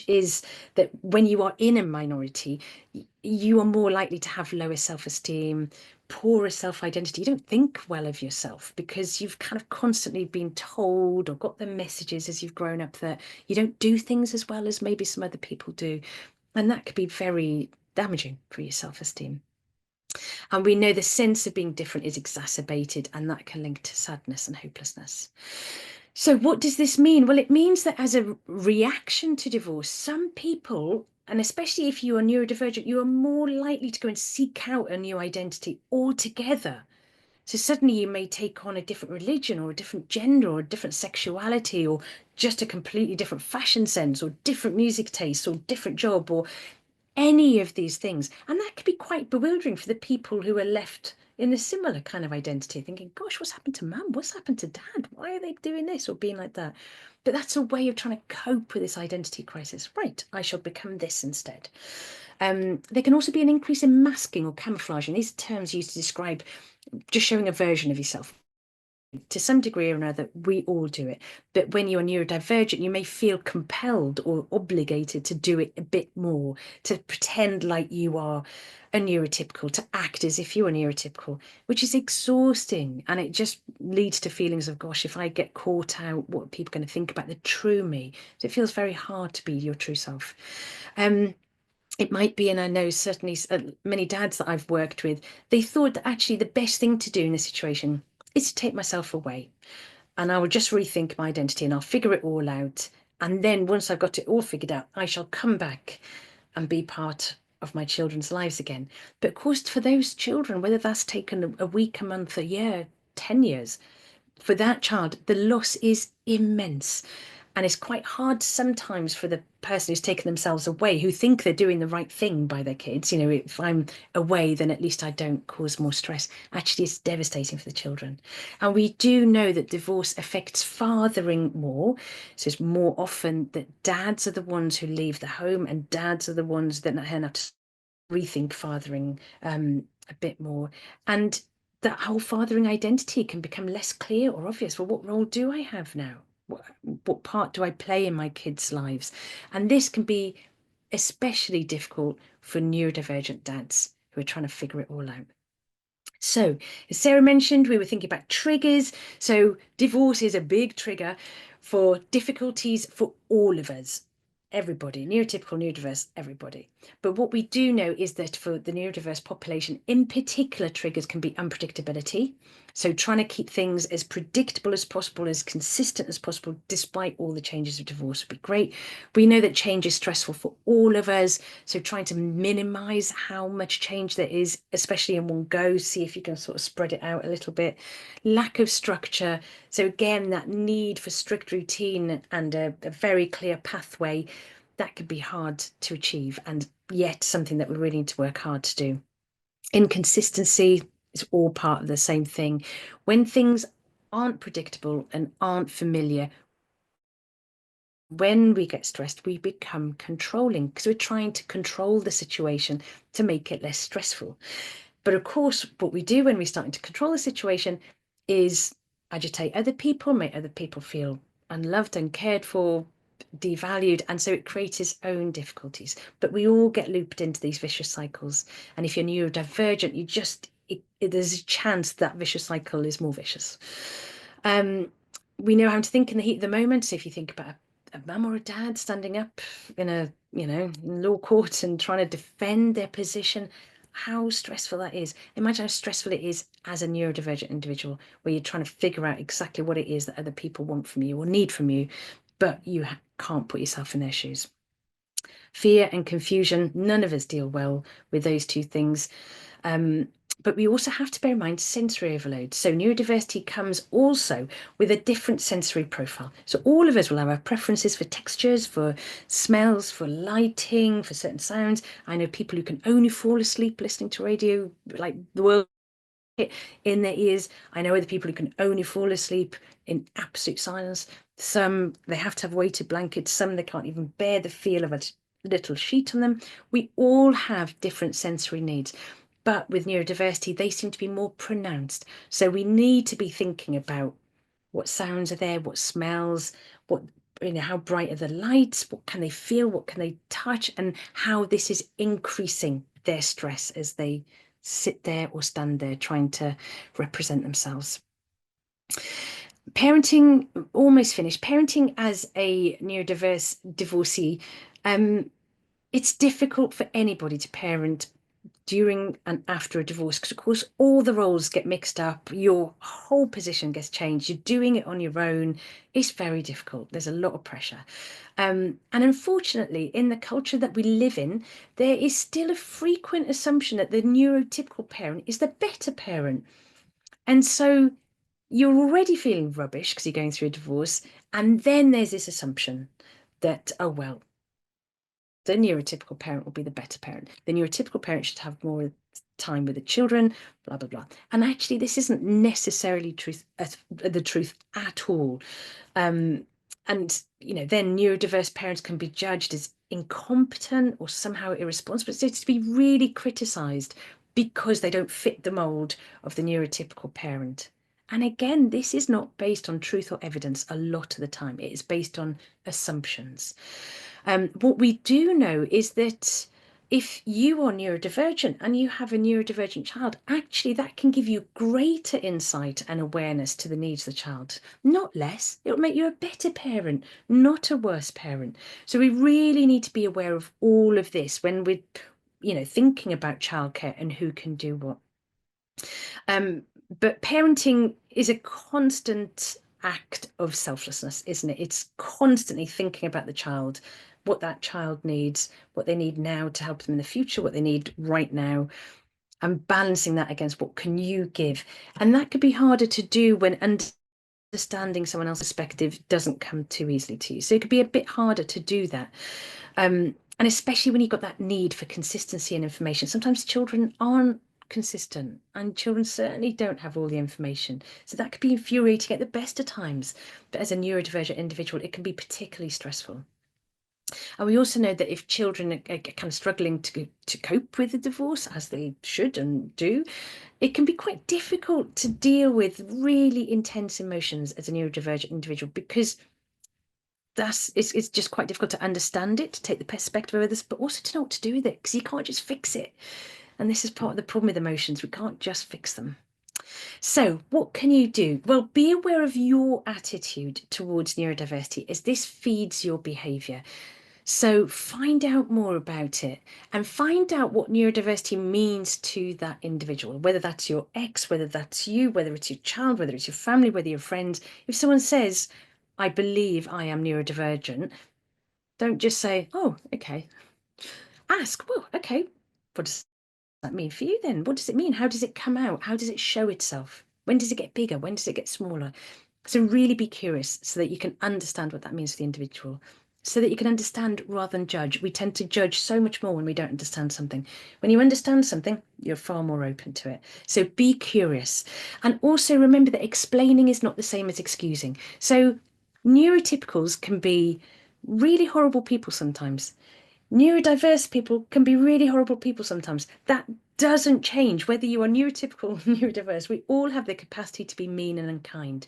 B: is that when you are in a minority, you are more likely to have lower self-esteem, poorer self-identity. You don't think well of yourself because you've kind of constantly been told or got the messages as you've grown up that you don't do things as well as maybe some other people do. And that could be very damaging for your self-esteem. And we know the sense of being different is exacerbated, and that can link to sadness and hopelessness. So what does this mean? Well, it means that as a reaction to divorce, some people, and especially if you are neurodivergent, you are more likely to go and seek out a new identity altogether. So suddenly you may take on a different religion or a different gender or a different sexuality or just a completely different fashion sense or different music taste or different job or any of these things. And that could be quite bewildering for the people who are left in a similar kind of identity, thinking, gosh, what's happened to mum? What's happened to dad? Why are they doing this or being like that? But that's a way of trying to cope with this identity crisis. Right, I shall become this instead. There can also be an increase in masking or camouflaging. These are terms used to describe just showing a version of yourself. To some degree or another, we all do it. But when you're neurodivergent, you may feel compelled or obligated to do it a bit more, to pretend like you are a neurotypical, to act as if you are neurotypical, which is exhausting. And it just leads to feelings of, gosh, if I get caught out, what are people going to think about the true me? So it feels very hard to be your true self. It might be, and I know certainly many dads that I've worked with, they thought that actually the best thing to do in this situation is to take myself away and I will just rethink my identity and I'll figure it all out. And then once I've got it all figured out, I shall come back and be part of my children's lives again. But of course, for those children, whether that's taken a week, a month, a year, 10 years, for that child, the loss is immense. And it's quite hard sometimes for the person who's taken themselves away, who think they're doing the right thing by their kids. You know, if I'm away, then at least I don't cause more stress. Actually, it's devastating for the children. And we do know that divorce affects fathering more. So it's more often that dads are the ones who leave the home, and dads are the ones that have to rethink fathering a bit more. And that whole fathering identity can become less clear or obvious. Well, what role do I have now? What part do I play in my kids' lives? And this can be especially difficult for neurodivergent dads who are trying to figure it all out. So, as Sarah mentioned, we were thinking about triggers. So divorce is a big trigger for difficulties for all of us. everybody, neurotypical, neurodiverse, everybody. But what we do know is that for the neurodiverse population, in particular, triggers can be unpredictability. So trying to keep things as predictable as possible, as consistent as possible, despite all the changes of divorce would be great. We know that change is stressful for all of us. So trying to minimize how much change there is, especially in one go, see if you can sort of spread it out a little bit. Lack of structure. So again, that need for strict routine and a very clear pathway, that could be hard to achieve, and yet something that we really need to work hard to do. Inconsistency is all part of the same thing. When things aren't predictable and aren't familiar, when we get stressed, we become controlling because we're trying to control the situation to make it less stressful. But of course, what we do when we're starting to control the situation is agitate other people, make other people feel unloved, uncared for, devalued. And so it creates its own difficulties. But we all get looped into these vicious cycles. And if you're neurodivergent, there's a chance that vicious cycle is more vicious. We know how to think in the heat of the moment. So if you think about a mum or a dad standing up in a, in law court and trying to defend their position, how stressful that is. Imagine how stressful it is as a neurodivergent individual, where you're trying to figure out exactly what it is that other people want from you or need from you, but you can't put yourself in their shoes. Fear and confusion, none of us deal well with those two things. But we also have to bear in mind sensory overload. So neurodiversity comes also with a different sensory profile. So all of us will have our preferences for textures, for smells, for lighting, for certain sounds. I know people who can only fall asleep listening to radio, like the world in their ears. I know other people who can only fall asleep in absolute silence. Some, they have to have weighted blankets. Some, they can't even bear the feel of a little sheet on them. We all have different sensory needs. But with neurodiversity, they seem to be more pronounced. So we need to be thinking about what sounds are there, what smells, what, how bright are the lights, what can they feel, what can they touch, and how this is increasing their stress as they sit there or stand there trying to represent themselves. Parenting, almost finished. Parenting as a neurodiverse divorcee, it's difficult for anybody to parent during and after a divorce, because of course all the roles get mixed up, your whole position gets changed, you're doing it on your own. It's very difficult. There's a lot of pressure, and unfortunately in the culture that we live in, there is still a frequent assumption that the neurotypical parent is the better parent, and so you're already feeling rubbish because you're going through a divorce, and then there's this assumption that, oh well, the neurotypical parent will be the better parent. The neurotypical parent should have more time with the children, blah, blah, blah. And actually, this isn't necessarily the truth at all. And, then neurodiverse parents can be judged as incompetent or somehow irresponsible. So to be really criticised because they don't fit the mould of the neurotypical parent. And again, this is not based on truth or evidence a lot of the time. It is based on assumptions. What we do know is that if you are neurodivergent and you have a neurodivergent child, actually that can give you greater insight and awareness to the needs of the child, not less. It'll make you a better parent, not a worse parent. So we really need to be aware of all of this when we're, thinking about childcare and who can do what. But parenting is a constant act of selflessness, isn't it? It's constantly thinking about the child, what that child needs, what they need now to help them in the future, what they need right now, and balancing that against what can you give. And that could be harder to do when understanding someone else's perspective doesn't come too easily to you. So it could be a bit harder to do that. And especially when you've got that need for consistency and information. Sometimes children aren't consistent, and children certainly don't have all the information, so that could be infuriating at the best of times, but as a neurodivergent individual it can be particularly stressful. And we also know that if children are kind of struggling to cope with the divorce, as they should and do, it can be quite difficult to deal with really intense emotions as a neurodivergent individual, because it's just quite difficult to understand it, to take the perspective of others, but also to know what to do with it, because you can't just fix it. And this is part of the problem with emotions. We can't just fix them. So what can you do? Well, be aware of your attitude towards neurodiversity, as this feeds your behaviour. So find out more about it and find out what neurodiversity means to that individual, whether that's your ex, whether that's you, whether it's your child, whether it's your family, whether your friends. If someone says, I believe I am neurodivergent, don't just say, oh, okay. Ask, well, okay, what does that mean for you then? What does it mean? How does it come out? How does it show itself? When does it get bigger? When does it get smaller? So really be curious so that you can understand what that means for the individual, so that you can understand rather than judge. We tend to judge so much more when we don't understand something. When you understand something, you're far more open to it. So be curious. And also remember that explaining is not the same as excusing. So neurotypicals can be really horrible people sometimes. Neurodiverse people can be really horrible people sometimes. That doesn't change whether you are neurotypical or neurodiverse. We all have the capacity to be mean and unkind.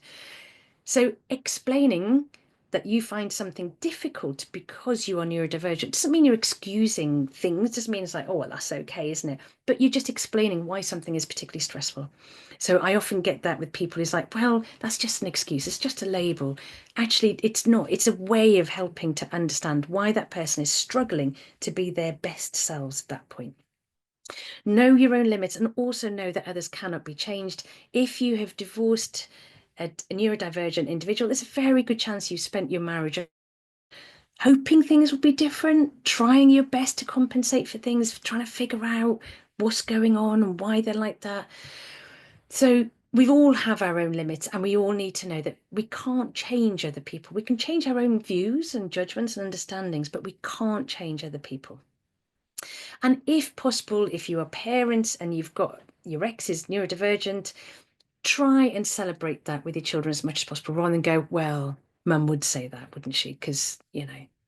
B: So explaining that you find something difficult because you are neurodivergent doesn't mean you're excusing things. It just means like, oh, well, that's okay, isn't it? But you're just explaining why something is particularly stressful. So I often get that with people is like, well, that's just an excuse. It's just a label. Actually, it's not. It's a way of helping to understand why that person is struggling to be their best selves at that point. Know your own limits and also know that others cannot be changed. If you have divorced a neurodivergent individual, there's a very good chance you spent your marriage hoping things would be different, trying your best to compensate for things, trying to figure out what's going on and why they're like that. So we all have our own limits, and we all need to know that we can't change other people. We can change our own views and judgments and understandings, but we can't change other people. And if possible, if you are parents and you've got your ex is neurodivergent, try and celebrate that with your children as much as possible, rather than go, well, mum would say that, wouldn't she? Because,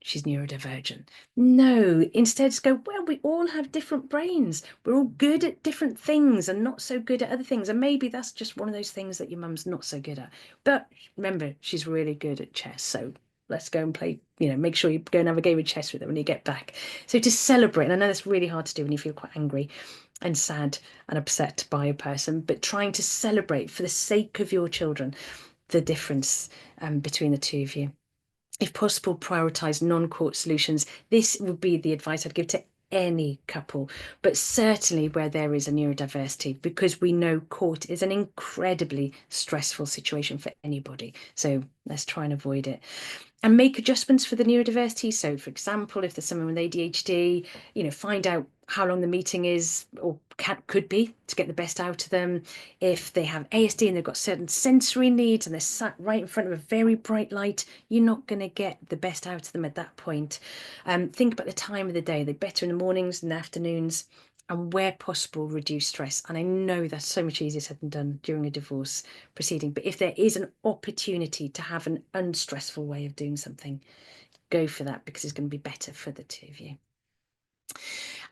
B: she's neurodivergent. No, instead just go, well, we all have different brains. We're all good at different things and not so good at other things. And maybe that's just one of those things that your mum's not so good at. But remember, she's really good at chess. So let's go and play, make sure you go and have a game of chess with her when you get back. So to celebrate, and I know that's really hard to do when you feel quite angry and sad and upset by a person, but trying to celebrate for the sake of your children the difference between the two of you. If possible, prioritize non-court solutions. This would be the advice I'd give to any couple, but certainly where there is a neurodiversity, because we know court is an incredibly stressful situation for anybody. So let's try and avoid it. And make adjustments for the neurodiversity. So, for example, if there's someone with ADHD, find out how long the meeting is or could be to get the best out of them. If they have ASD and they've got certain sensory needs and they're sat right in front of a very bright light, you're not going to get the best out of them at that point. Think about the time of the day. They're better in the mornings and the afternoons. And where possible, reduce stress. And I know that's so much easier said than done during a divorce proceeding. But if there is an opportunity to have an unstressful way of doing something, go for that, because it's going to be better for the two of you.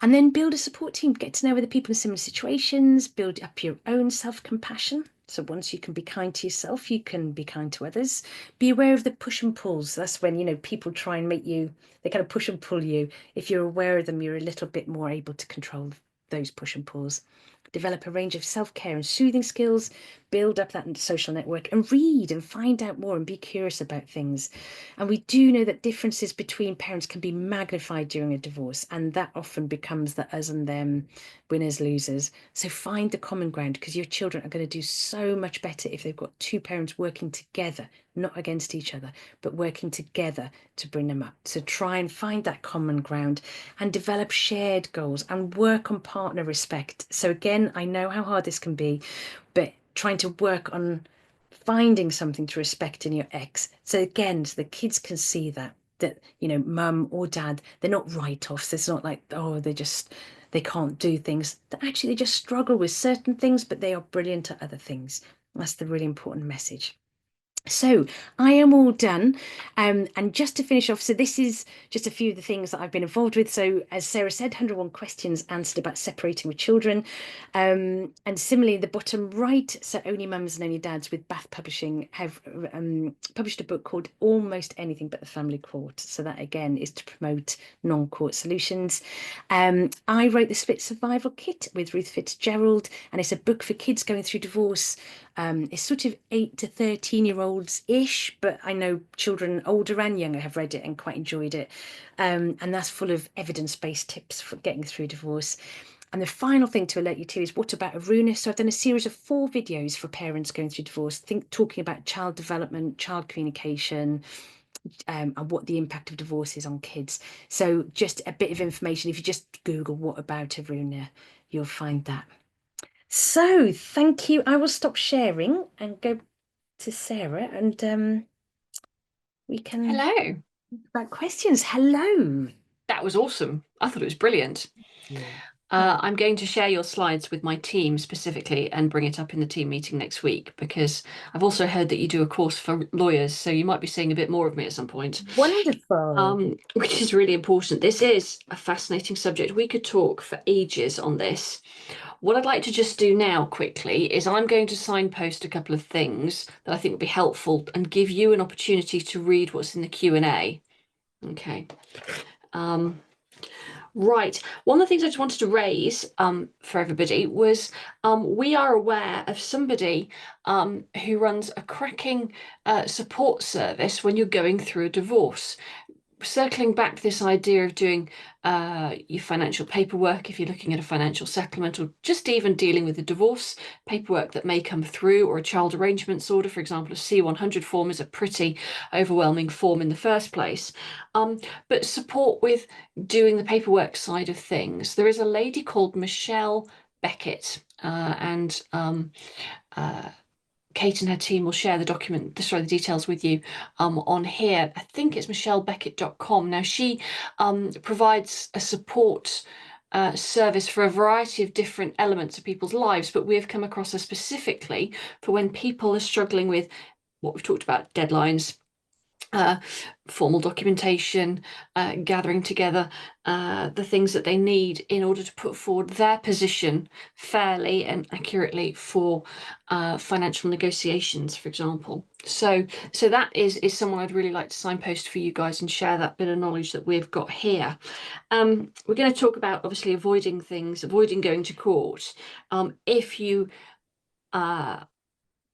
B: And then build a support team, get to know other people in similar situations, build up your own self-compassion. So once you can be kind to yourself, you can be kind to others. Be aware of the push and pulls. That's when, people try and make you, they kind of push and pull you. If you're aware of them, you're a little bit more able to control those push and pulls. Develop a range of self-care and soothing skills, build up that social network, and read and find out more and be curious about things. And we do know that differences between parents can be magnified during a divorce, and that often becomes the us and them, winners, losers. So find the common ground, because your children are going to do so much better if they've got two parents working together, not against each other, but working together to bring them up. So try and find that common ground and develop shared goals and work on partner respect. So again, I know how hard this can be, but trying to work on finding something to respect in your ex. So again, so the kids can see that mum or dad, they're not write-offs. It's not like, oh, they can't do things. Actually, they just struggle with certain things, but they are brilliant at other things. That's the really important message. So I am all done. And just to finish off, so this is just a few of the things that I've been involved with. So as Sarah said, 101 questions answered about separating with children. And similarly, the bottom right, so Only Mums and Only Dads with Bath Publishing have published a book called Almost Anything But the Family Court. So that again is to promote non-court solutions. I wrote the Split Survival Kit with Ruth Fitzgerald, and it's a book for kids going through divorce. It's sort of 8 to 13-year-old olds-ish, but I know children older and younger have read it and quite enjoyed it. And that's full of evidence-based tips for getting through divorce. And the final thing to alert you to is what about Aruna? So I've done a series of 4 videos for parents going through divorce, talking about child development, child communication, and what the impact of divorce is on kids. So just a bit of information. If you just Google what about Aruna, you'll find that. So thank you. I will stop sharing and go to Sarah, and we can
A: Hello.
B: about questions. Hello.
A: That was awesome. I thought it was brilliant.
B: Yeah. Thank
A: I'm going to share your slides with my team specifically and bring it up in the team meeting next week, because I've also heard that you do a course for lawyers, so you might be seeing a bit more of me at some point,
B: Wonderful.
A: which is really important. This is a fascinating subject. We could talk for ages on this. What I'd like to just do now quickly is I'm going to signpost a couple of things that I think would be helpful and give you an opportunity to read what's in the Q&A. Okay. Right. One of the things I just wanted to raise for everybody was we are aware of somebody who runs a cracking support service when you're going through a divorce. Circling back to this idea of doing your financial paperwork, if you're looking at a financial settlement, or just even dealing with the divorce paperwork that may come through, or a child arrangements order, for example, a C100 form is a pretty overwhelming form in the first place. But support with doing the paperwork side of things. There is a lady called Michelle Beckett, and Kate and her team will share the details with you on here. I think it's michellebeckett.com. Now, she provides a support service for a variety of different elements of people's lives, but we have come across her specifically for when people are struggling with what we've talked about, deadlines, formal documentation, gathering together the things that they need in order to put forward their position fairly and accurately for financial negotiations, for example. So that is someone I'd really like to signpost for you guys and share that bit of knowledge that we've got here. We're going to talk about obviously avoiding going to court. If you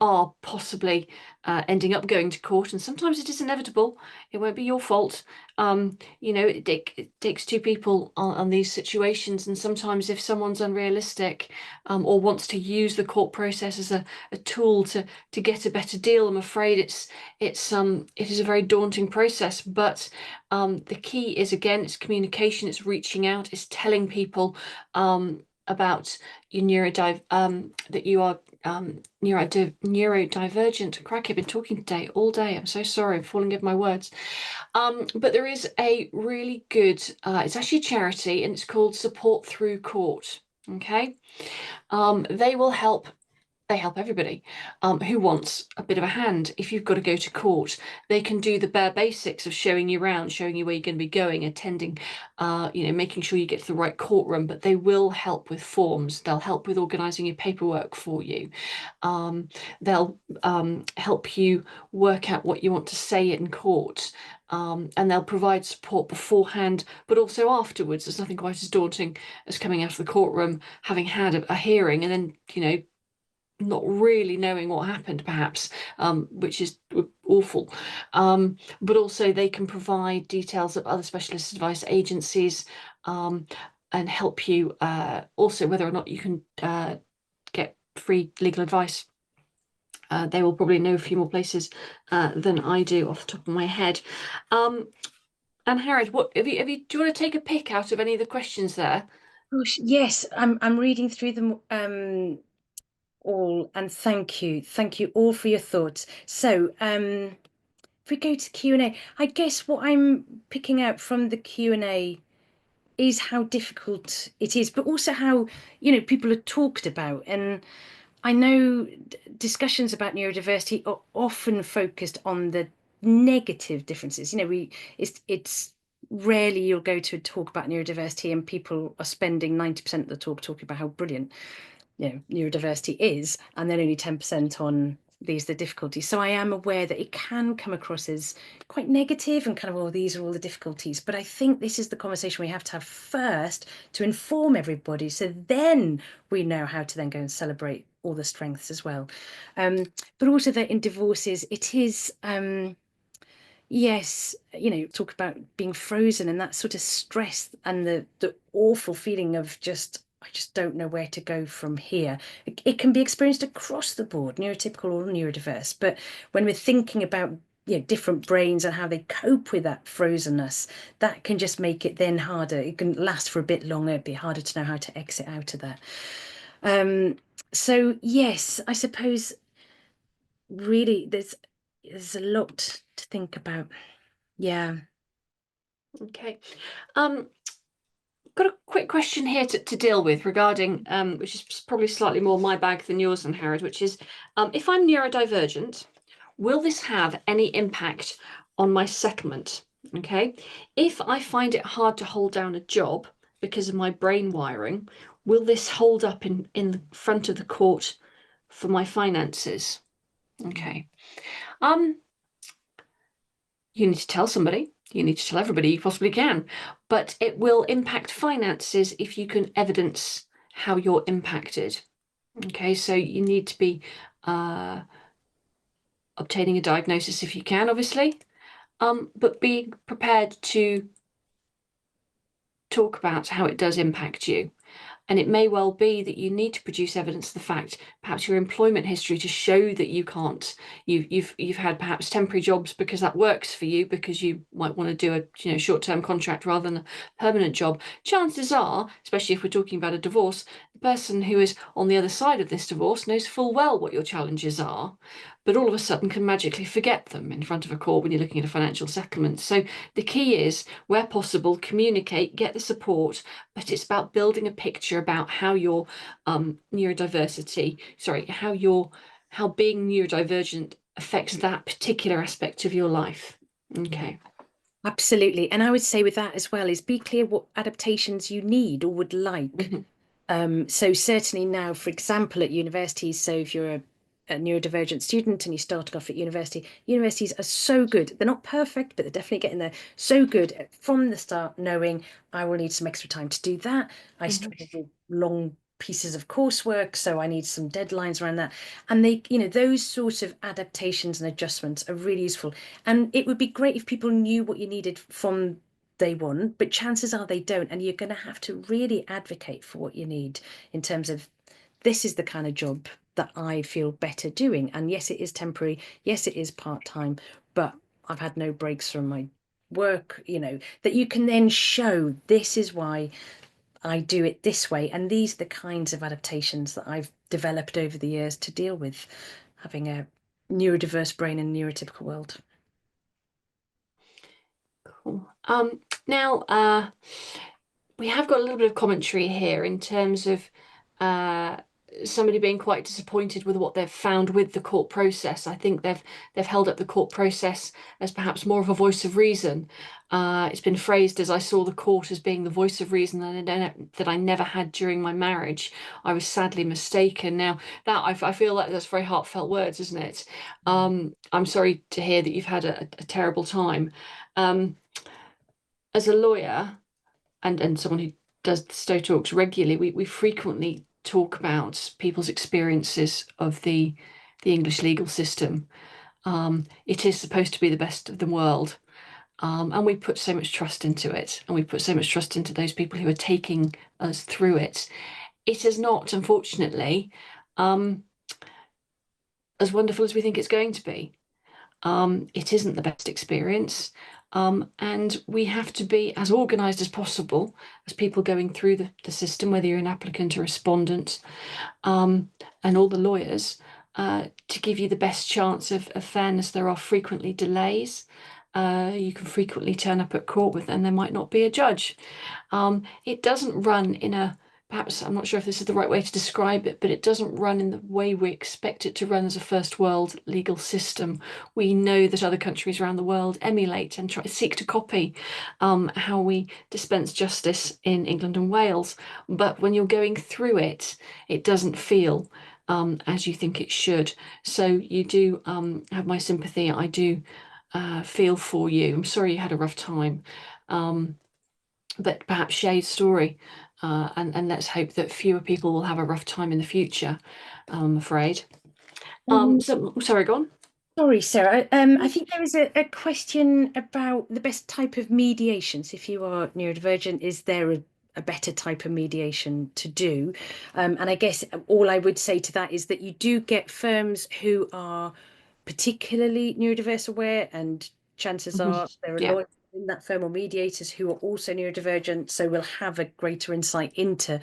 A: are possibly ending up going to court, and sometimes it is inevitable. It won't be your fault. It takes 2 people on these situations, and sometimes if someone's unrealistic or wants to use the court process as a tool to get a better deal, I'm afraid it is a very daunting process. But the key is, again, it's communication, it's reaching out, it's telling people about your that you are neurodivergent. Crack, I've been talking today all day. I'm so sorry, I'm falling over my words. But there is a really good, it's actually a charity, and it's called Support Through Court. Okay. They help everybody who wants a bit of a hand. If you've got to go to court, they can do the bare basics of showing you around, showing you where you're going to be going, attending, making sure you get to the right courtroom. But they will help with forms. They'll help with organising your paperwork for you. They'll help you work out what you want to say in court. And they'll provide support beforehand, but also afterwards. There's nothing quite as daunting as coming out of the courtroom, having had a hearing, and then, not really knowing what happened, perhaps, which is awful. But also they can provide details of other specialist advice agencies and help you also whether or not you can get free legal advice. They will probably know a few more places than I do off the top of my head. Angharad, what do you want to take a pick out of any of the questions there?
B: Gosh, yes, I'm reading through them all, and thank you all for your thoughts. So if we go to Q&A, I guess what I'm picking out from the Q&A is how difficult it is, but also how people are talked about. And I know discussions about neurodiversity are often focused on the negative differences. It's rarely you'll go to a talk about neurodiversity and people are spending 90% of the talk talking about how brilliant neurodiversity is, and then only 10% on these are the difficulties. So I am aware that it can come across as quite negative and kind of, oh, these are all the difficulties. But I think this is the conversation we have to have first to inform everybody. So then we know how to then go and celebrate all the strengths as well. But also that in divorces, it is, yes, talk about being frozen and that sort of stress and the awful feeling of I just don't know where to go from here. It can be experienced across the board, neurotypical or neurodiverse. But when we're thinking about different brains and how they cope with that frozenness, that can just make it then harder. It can last for a bit longer, it'd be harder to know how to exit out of that. So yes, I suppose really there's a lot to think about. Yeah.
A: Okay. Got a quick question here to deal with regarding, which is probably slightly more my bag than yours, Angharad, which is, if I'm neurodivergent, will this have any impact on my settlement? Okay. If I find it hard to hold down a job because of my brain wiring, will this hold up in the front of the court for my finances? Okay. You need to tell somebody. You need to tell everybody you possibly can, but it will impact finances if you can evidence how you're impacted. Okay, so you need to be obtaining a diagnosis if you can, obviously, but be prepared to talk about how it does impact you. And it may well be that you need to produce evidence of the fact, perhaps your employment history, to show that you can't. You've had perhaps temporary jobs because that works for you, because you might want to do a short-term contract rather than a permanent job. Chances are, especially if we're talking about a divorce, the person who is on the other side of this divorce knows full well what your challenges are, but all of a sudden can magically forget them in front of a court when you're looking at a financial settlement. So the key is, where possible, communicate, get the support, but it's about building a picture about how your neurodiversity, how being neurodivergent affects that particular aspect of your life. Okay.
B: Absolutely. And I would say with that as well is be clear what adaptations you need or would like. So certainly now, for example, at universities, so if you're a neurodivergent student and you're starting off at university, universities are so good. They're not perfect, but they're definitely getting there. So good at, from the start, knowing I will need some extra time to do that. I struggle with long pieces of coursework, so I need some deadlines around that. And they, those sort of adaptations and adjustments are really useful. And it would be great if people knew what you needed from day one, but chances are they don't. And you're going to have to really advocate for what you need in terms of, this is the kind of job that I feel better doing. And yes, it is temporary. Yes, it is part-time, but I've had no breaks from my work, that you can then show this is why I do it this way. And these are the kinds of adaptations that I've developed over the years to deal with having a neurodiverse brain in a neurotypical world.
A: Cool. Now, we have got a little bit of commentary here in terms of somebody being quite disappointed with what they've found with the court process. I think they've held up the court process as perhaps more of a voice of reason. It's been phrased as, I saw the court as being the voice of reason that I never had during my marriage. I was sadly mistaken. Now, that I feel like that's very heartfelt words, isn't it? I'm sorry to hear that you've had a terrible time. As a lawyer and someone who does Stowe Talks regularly, we frequently talk about people's experiences of the English legal system. It is supposed to be the best of the world. And we put so much trust into it, and we put so much trust into those people who are taking us through it. It is not, unfortunately, as wonderful as we think it's going to be. It isn't the best experience. And we have to be as organised as possible as people going through the system, whether you're an applicant or respondent, and all the lawyers, to give you the best chance of fairness. There are frequently delays. You can frequently turn up at court and there might not be a judge. It doesn't run in a, perhaps, I'm not sure if this is the right way to describe it, but it doesn't run in the way we expect it to run as a first world legal system. We know that other countries around the world emulate and seek to copy how we dispense justice in England and Wales. But when you're going through it, it doesn't feel as you think it should. So you do have my sympathy. I do feel for you. I'm sorry you had a rough time, but perhaps share your story, and let's hope that fewer people will have a rough time in the future. I'm afraid. So sorry, go on.
B: Sorry, Sarah. I think there is a question about the best type of mediation. So if you are neurodivergent, is there a better type of mediation to do? And I guess all I would say to that is that you do get firms who are particularly neurodiverse aware, and chances are there are
A: Yeah.
B: lawyers in that firm or mediators who are also neurodivergent, so we'll have a greater insight into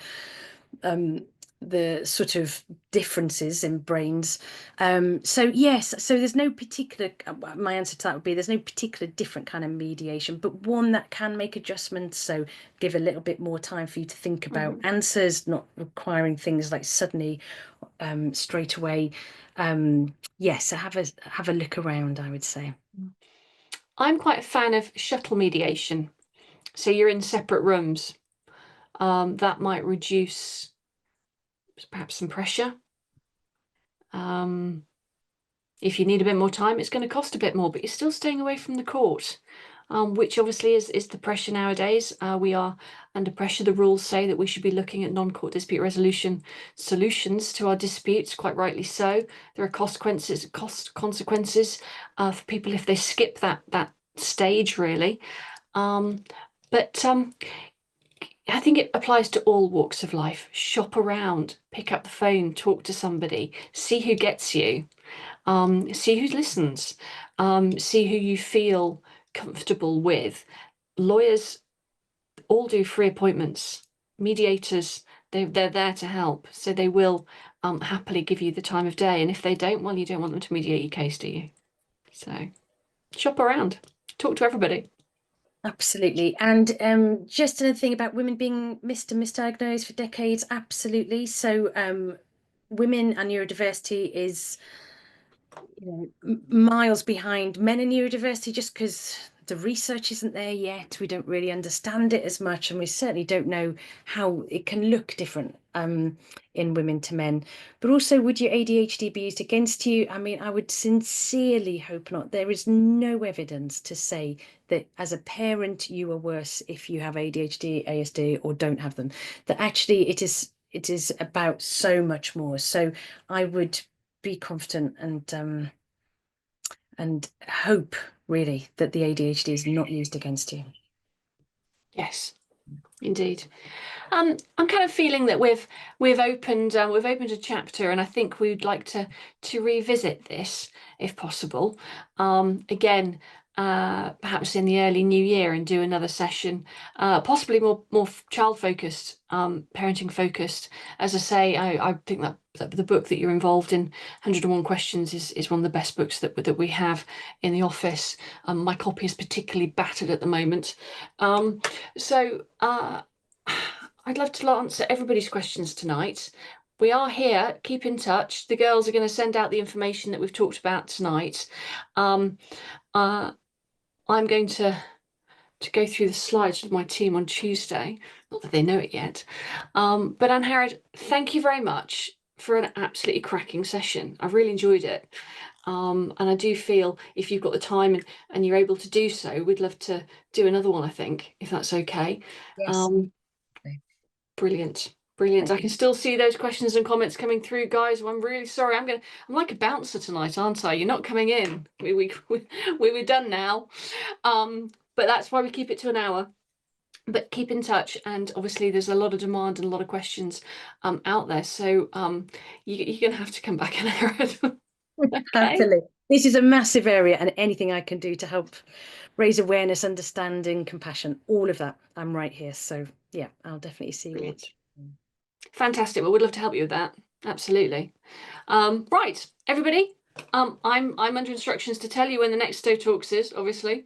B: the sort of differences in brains. So yes, so there's no particular, my answer to that would be there's no particular different kind of mediation, but one that can make adjustments, so give a little bit more time for you to think about answers, not requiring things like suddenly straight away. Yes, so have a look around, I would say.
A: I'm quite a fan of shuttle mediation. So you're in separate rooms. That might reduce perhaps some pressure. If you need a bit more time, it's going to cost a bit more, but you're still staying away from the court, which obviously is the pressure nowadays. We are under pressure. The rules say that we should be looking at non-court dispute resolution solutions to our disputes, quite rightly so. There are consequences for people if they skip that stage, really. But I think it applies to all walks of life. Shop around, pick up the phone, talk to somebody, see who gets you, see who listens, see who you feel comfortable with. Lawyers all do free appointments. Mediators, they're there to help, so they will happily give you the time of day. And if they don't, well, you don't want them to mediate your case, do you? So shop around, talk to everybody.
B: Absolutely. And just another thing about women being missed and misdiagnosed for decades. Absolutely. So women and neurodiversity is, miles behind men in neurodiversity, just because the research isn't there yet. We don't really understand it as much, and we certainly don't know how it can look different in women to men. But also, would your ADHD be used against you? I mean, I would sincerely hope not. There is no evidence to say that as a parent you are worse if you have ADHD, ASD, or don't have them. That actually it is about so much more. So I would be confident and hope really that the ADHD is not used against you.
A: Yes, indeed. I'm kind of feeling that we've opened a chapter, and I think we'd like to revisit this if possible. Again, perhaps in the early new year, and do another session, possibly more child focused, parenting focused. As I say, I think that the book that you're involved in, 101 Questions, is one of the best books that we have in the office. My copy is particularly battered at the moment. So I'd love to answer everybody's questions tonight. We are here. Keep in touch. The girls are going to send out the information that we've talked about tonight. I'm going to go through the slides with my team on Tuesday. Not that they know it yet. But Angharad, thank you very much for an absolutely cracking session. I've really enjoyed it. And I do feel if you've got the time and you're able to do so, we'd love to do another one, I think, if that's okay.
B: Yes.
A: Brilliant. Brilliant. I can still see those questions and comments coming through, guys. I'm really sorry. I'm like a bouncer tonight, aren't I? You're not coming in. We're done now. But that's why we keep it to an hour. But keep in touch, and obviously there's a lot of demand and a lot of questions out there. So you're gonna have to come back and hear it. Okay.
B: Absolutely. This is a massive area, and anything I can do to help raise awareness, understanding, compassion, all of that, I'm right here. So yeah, I'll definitely see you.
A: Fantastic. Well, we'd love to help you with that. Absolutely. Right, everybody. I'm under instructions to tell you when the next Stowe Talks is, obviously.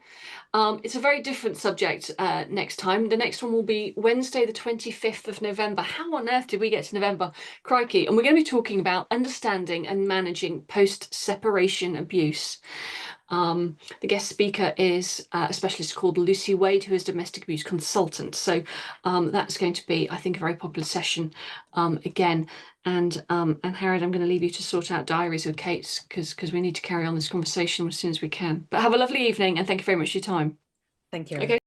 A: It's a very different subject next time. The next one will be Wednesday, the 25th of November. How on earth did we get to November? Crikey. And we're going to be talking about understanding and managing post-separation abuse. The guest speaker is a specialist called Lucy Wade, who is a domestic abuse consultant. So that's going to be, I think, a very popular session again. And Harriet, I'm going to leave you to sort out diaries with Kate, because we need to carry on this conversation as soon as we can. But have a lovely evening, and thank you very much for your time.
B: Thank you.
A: Okay.